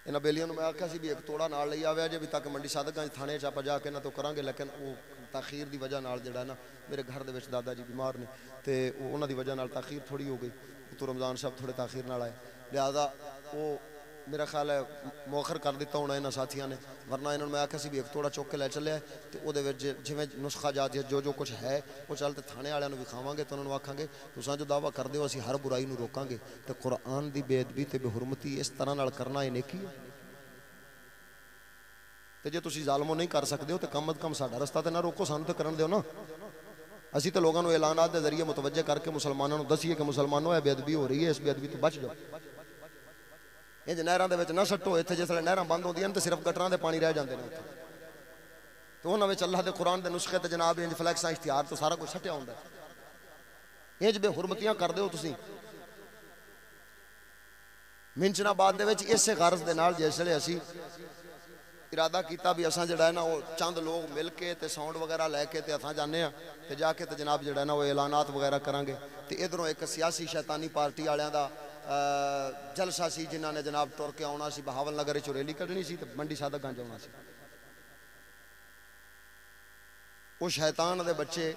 انہاں بیلیاں میں آکھا سی بھی ایک توڑا نال لئی آوے جے بھی تاکہ منڈی صادق گنج تھانے چاپا جا کے نہ تو کرانگے، لیکن وہ تاخیر دی وجہ نال جڑا نا میرے گھر دے وچ دادا جی بیمار نے تے انہاں دی وجہ نال تاخیر تھوڑی ہو گئی. تو رمضان صاحب تھوڑے تاخیر نال آئے، لہذا وہ میرا خیال ہے مؤخر کر دیتا ہونا انہاں ساتھیاں نے، ورنہ انہوں نے میں آکھا سی بھی ایک توڑا چوک کے لے چلے آئے تو او دے وچ جویں نسخہ جات جو کچھ ہے وہ چلتے تھانے والے نوں وکھاواں گے تو انہوں نے آکھاں گے تساں جو دعویٰ کر دیو اسی ہر برائی نوں روکاں گے تے قرآن دی بے ادبی تے بے حرمتی اس طرح نال کرنا اے نیکی ہے. تے جے تسی ظالمو نہیں کر سکدے ہو تے کم از کم ساڈا رستہ تے نہ روکو، سانوں تے کرن دیو نا. اسی تے لوگاں نوں اعلانات دے ذریعے متوجہ کر کے مسلماناں نوں دسیے کہ مسلمانوں اے بے ادبی ہو رہی ہے، اس بے ادبی تو بچ جاؤ. انج نہراں دے وچ نہ سٹو، ایتھے جس ویلے نہراں بند ہوندیاں تے صرف گٹراں دے پانی رہ جاندے نے اوتھے. تو انہاں وچ اللہ دے قرآن دے نسخے تے جناب انج فلیکساں اشتہار تو سارا کچھ سٹیا ہوندا ہے. انج بے حرمتیاں کردے ہو تسی. منچنا بعد دے وچ اسے غرض دے نال جس ویلے اسی ارادہ کیتا بھی اساں جڑا ہے نا وہ چند لوگ مل کے تے ساؤنڈ وغیرہ لے کے تے اساں جانے ہاں تے جا کے تے جناب جڑا ہے نا وہ اعلانات وغیرہ کران گے. تے ادھروں ایک سیاسی شیطانی پارٹی والیاں دا جلسہ سی جنہاں نے جناب ٹر کے آنا سی، بہاول نگر وچ ریلی کڈنی سی تے منڈی صادق گنج آنا سی. وہ شیطان دے بچے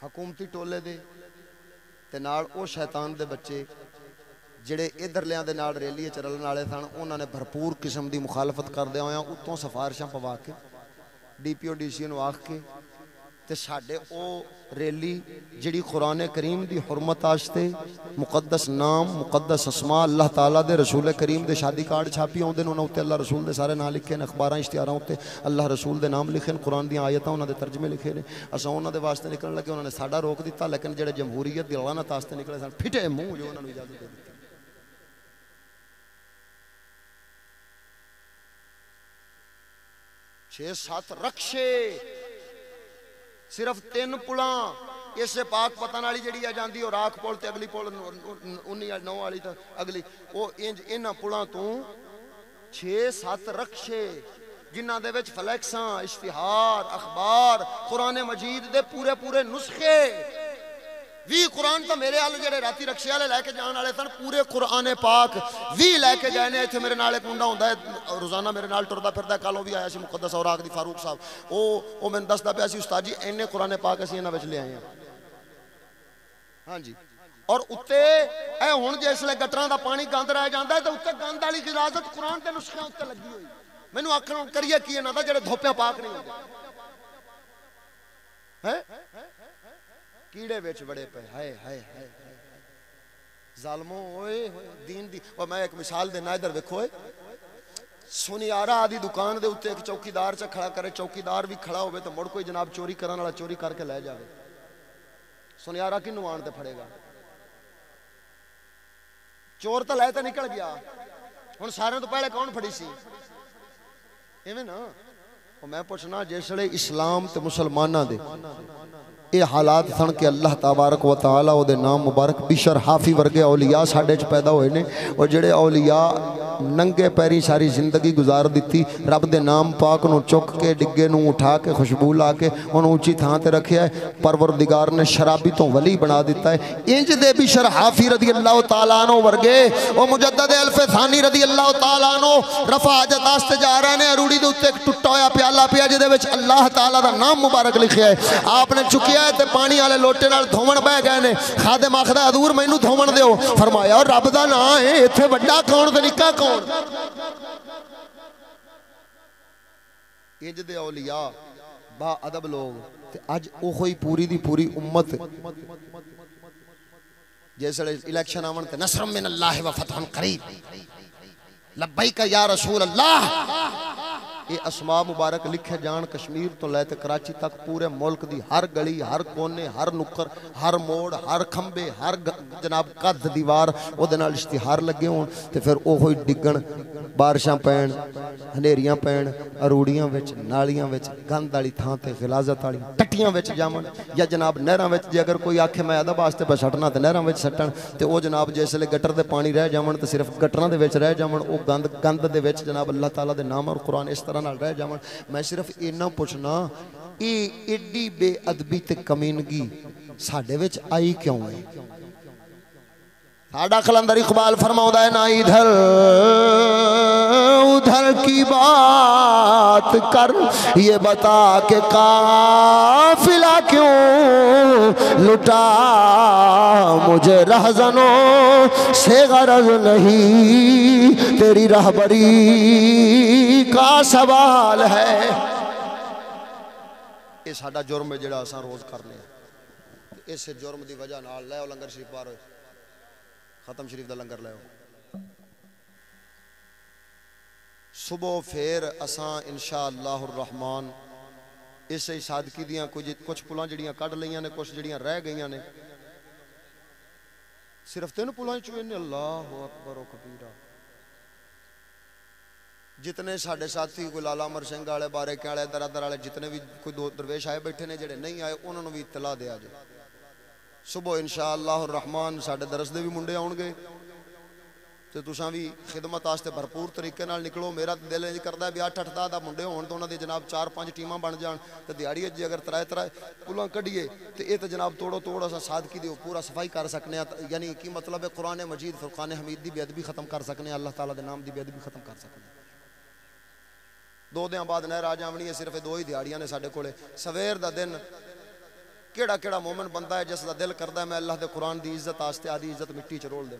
حکومتی ٹولے دے تے نال او شیطان دے بچے جڑے ادھر لیاں دے نال ریلی چرلن والے سن، انہاں نے بھرپور قسم دی مخالفت کردے ہویاں اتوں سفارشاں پوا کے D P O D C نوں آکھ کے تے ساڈے او ریلی جڑی قرآن کریم دی حرمت واسطے مقدس نام مقدس اسماء اللہ تعالیٰ دے رسول کریم دے شادی کارڈ چھاپی ہوندے نے، انہاں اوتے اللہ رسول دے سارے نام لکھے نے، اخباراں اشتہاراں اوتے اللہ رسول دے نام لکھے نے، قرآن دیاں آیتاں انہاں دے ترجمے لکھے نے. اساں انہاں دے واسطے نکلن لگے، انہاں نے ساڈا روک دیتا، لیکن جڑے جمہوریت دی لعنت واسطے نکلے سن پھٹے منہ جو انہاں نوں اجازت دے دتی. 6-7 رکشے صرف 3 پلاں اسے پاک پتن والی جڑی آ جاندی او راکھ پول تے اگلی پول 19-9 والی تے اگلی او انج انہاں پلاں تو 6-7 رکشے جنہاں دے وچ 20 قرآن تو میرے حال جڑے راتی رکشے والے لے کے جان والے سن پورے قرآن پاک 20 لے کے گئے نے ایتھے میرے نال ایک منڈا ہوندا ہے روزانہ میرے نال ٹردا پھردا کل بھی آیا سی مقدس اوراق دی فاروق صاحب او میں دسدا پیا سی استاد جی اینے قرآن پاک اسی انہاں وچ لے آئے ہیں ہاں جی اور اتے اے ہن جسلے گٹراں دا پانی گند رہ جاندا ہے تے اتے گند والی اجازت قرآن دے نسخیاں اتے لگی ہوئی مینوں آکھن کریے کی انہاں دا جڑے دھوپیاں پاک نہیں ہوندے ہیں کیڑے وچ بڑے پے ہائے ہائے ہائے ظالموں اوئے دین دی اور میں ایک مثال دینا ادھر ویکھو سنیارا آدھی دکان دے اوتے ایک چوکیدار چا کھڑا کرے چوکیدار بھی کھڑا ہوئے تو مڑ کوئی جناب چوری کرن والا چوری کر کے لے جاوے سنیارا کنوں آن تے پھڑے گا چور تو لے تے نکل گیا ہن سارے تو پہلے کون پھڑی سی ایویں نا میں پوچھنا جسے اسلام تے مسلماناں دے اے حالات سن کے اللہ تبارک و تعالی او دے نام مبارک بشر حافی ورگے اولیاء ساڈے چ پیدا ہوئے نے اور جڑے اولیاء ننگے پیری ساری زندگی گزار دیتی رب دے نام پاک نو چک کے ڈگے نو اٹھا کے خوشبو لا کے انہوں اونچی تھاں تے رکھیا ہے پروردگار نے شرابی تو ولی بنا دیتا ہے انج دے بشر حافی رضی اللہ تعالیٰ عنہ ورگے او مجدد الف ثانی رضی اللہ تعالیٰ عنہ رفع حاجت واسطے جا رہے نے اروڑی دے اوتے ایک ٹٹا ہویا پیالہ پیا جے دے وچ اللہ تعالیٰ دا نام مبارک لکھیا ہے آپ نے چکیا تے پانی والے لوٹے نال دھومن بہ گئے نے خادم آکھدا حضور مینوں دھومن دیو فرمایا رب دا نام ہے ایتھے بڑا کون تے نکا کون انج دے اولیاء با ادب لوگ تے اج اوہی پوری دی پوری امت جیسے الیکشن آون تے نصر من اللہ و فتح قریب لبیک یا رسول اللہ یہ اسماء مبارک لکھے جان کشمیر تو لے تے کراچی تک پورے ملک دی ہر گلی ہر کونے ہر نکر ہر موڑ ہر کھمبے ہر جناب قد دیوار او دے نال اشتہار لگے ہون تے پھر اوہی ڈگن بارشاں پین ہنیریاں پین اروڑیاں وچ نالیاں وچ گند والی تھاں تے غلاظت والی ٹٹیاں وچ جاون یا جناب نہراں وچ جے اگر کوئی آکھے میں ادب واسطے پہ سٹنا تے نہراں وچ سٹن تے او جناب جسلے گٹر دے پانی رہ جاون تے صرف گٹراں دے وچ رہ جاون او گند دے وچ جناب اللہ تعالیٰ دے نام اور قرآن اس طرح نال رہ جاون میں صرف اینا پوچھنا اے ایڈی بے ادبی تے کمینگی ساڈے وچ آئی کیوں ہے ساڈا قلندر اقبال فرماؤں ہے نا ادھر ادھر کی بات کر یہ بتا کہ قافلہ کیوں لٹا مجھے رہزنوں سے غرض نہیں تیری رہبری کا سوال ہے یہ ساڈا جرم ہے جڑا اساں روز کرنے اس جرم دی وجہ نال لے لنگر شریف پار ہوئے ختم شریف دا لنگر لے صبح پھر اساں انشاءاللہ الرحمن اس صادقی دیاں کچھ پلاں جڑیاں کڈ لیاں نے کچھ جڑیاں رہ گئیاں نے صرف 3 پلاں چوئے نے اللہ اکبر و کبیرہ جتنے ساڑھے ساتھی کوئی لالا عمر سنگھ والے بارے کے والے در والے جتنے بھی کوئی دو درویش آئے بیٹھے نے جڑے نہیں آئے انہوں نے بھی اطلاع دیا جائے صبح انشاءاللہ الرحمن ساڑھے درس دے بھی منڈے آؤں گے تو تساں بھی خدمت آستے بھرپور طریقے نال نکلو میرا دل انج کردا ہے بھی 8-8 10 منڈے ہون تو انہاں دی جناب 4-5 ٹیماں بن جان تے دیہاڑی جی اگر 3 پلاں کڈیے تے اے تے جناب توڑو توڑ اساں صادقی دی پورا صفائی کر سکنے ہیں یعنی کی مطلب ہے قرآن مجید فرقان حمید دی بے ادبی ختم کر سکنے ہیں اللہ تعالیٰ دے نام دی بے ادبی ختم کر سکنے ہیں 2 دن بعد نہر آ جاونی ہے صرف 2 ہی دیہاڑیاں نے ساڈے کولے سویر دا دن کیڑا مومن بندہ ہے جس دا دل کردا ہے میں اللہ دے قرآن دی عزت آستے آدھی عزت مٹی چ رول دے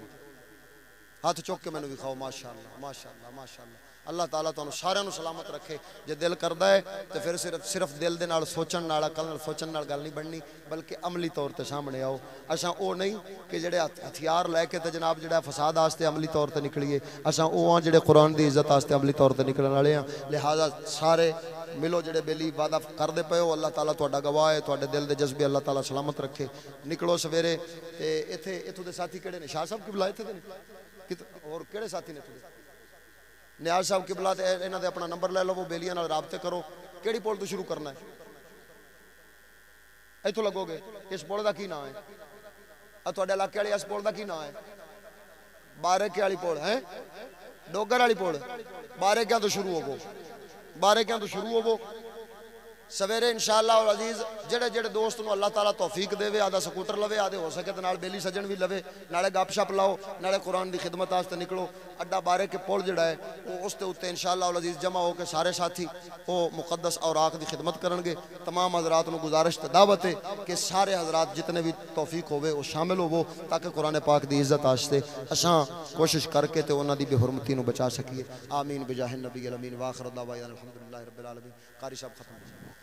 ہاتھ چوک کے میں نے بھی کھاؤ ماشاءاللہ ماشاءاللہ ماشاءاللہ اللہ تعالیٰ تو سارے نو سلامت رکھے جے دل کردا ہے تو پھر صرف دل دے نال سوچن نال عقل نال سوچن نال گل نہیں بننی بلکہ عملی طور تے سامنے آؤ اساں او نہیں کہ جڑے ہتھیار لے کے تے جناب جڑا فساد واسطے عملی طور تے نکلیے اساں او ہاں جڑے قرآن دی عزت واسطے عملی طور تے نکلن والے ہاں لہذا سارے ملو جڑے بیلی وعدہ کردے پئے ہو اللہ تعالیٰ تہاڈا گواہ ہے تہاڈے دل دے جذبے اللہ تعالیٰ سلامت رکھے نکلو سویرے تے ایتھوں دے ساتھی کیڑے نے شاہ صاحب قبلہ ایتھے دے اور کیڑے ساتھی نے نیاز صاحب قبلہ تے انہاں دے اپنا نمبر لے لو وہ بیلیاں نال رابطے کرو کیڑی پول تو شروع کرنا ہے ایتھوں لگو گے اس پول دا کی نام ہے تہاڈے علاقے والی اس پول دا کی نام ہے بارے والی پول ہے ڈوگر والی پول بارے کیا تو شروع ہوگو بارے کیا تو شروع ہوگو سویرے انشاءاللہ العزیز جڑے جڑے دوست نو اللہ تعالیٰ توفیق دے آدھا سکوٹر لوے آدھے ہو سکے تو نال بیلی سجن بھی لوے نالے گپ شپ لاؤ نالے قرآن دی خدمت آستے نکلو اڈا بارے کے پول جڑا ہے وہ اس تے اتے انشاءاللہ العزیز جمع ہو کے سارے ساتھی وہ مقدس اوراق دی خدمت کرنگے تمام حضرات نو گزارش تے دعوت ہے کہ سارے حضرات جتنے بھی توفیق ہوئے وہ شامل ہو تاکہ قرآن پاک دی عزت آستے اساں کوشش کر کے تے انہاں دی بے حرمتی نو بچا سکیے آمین بجاہ النبی الامین واخر دعوانا الحمدللہ رب العالمین قاری صاحب ختم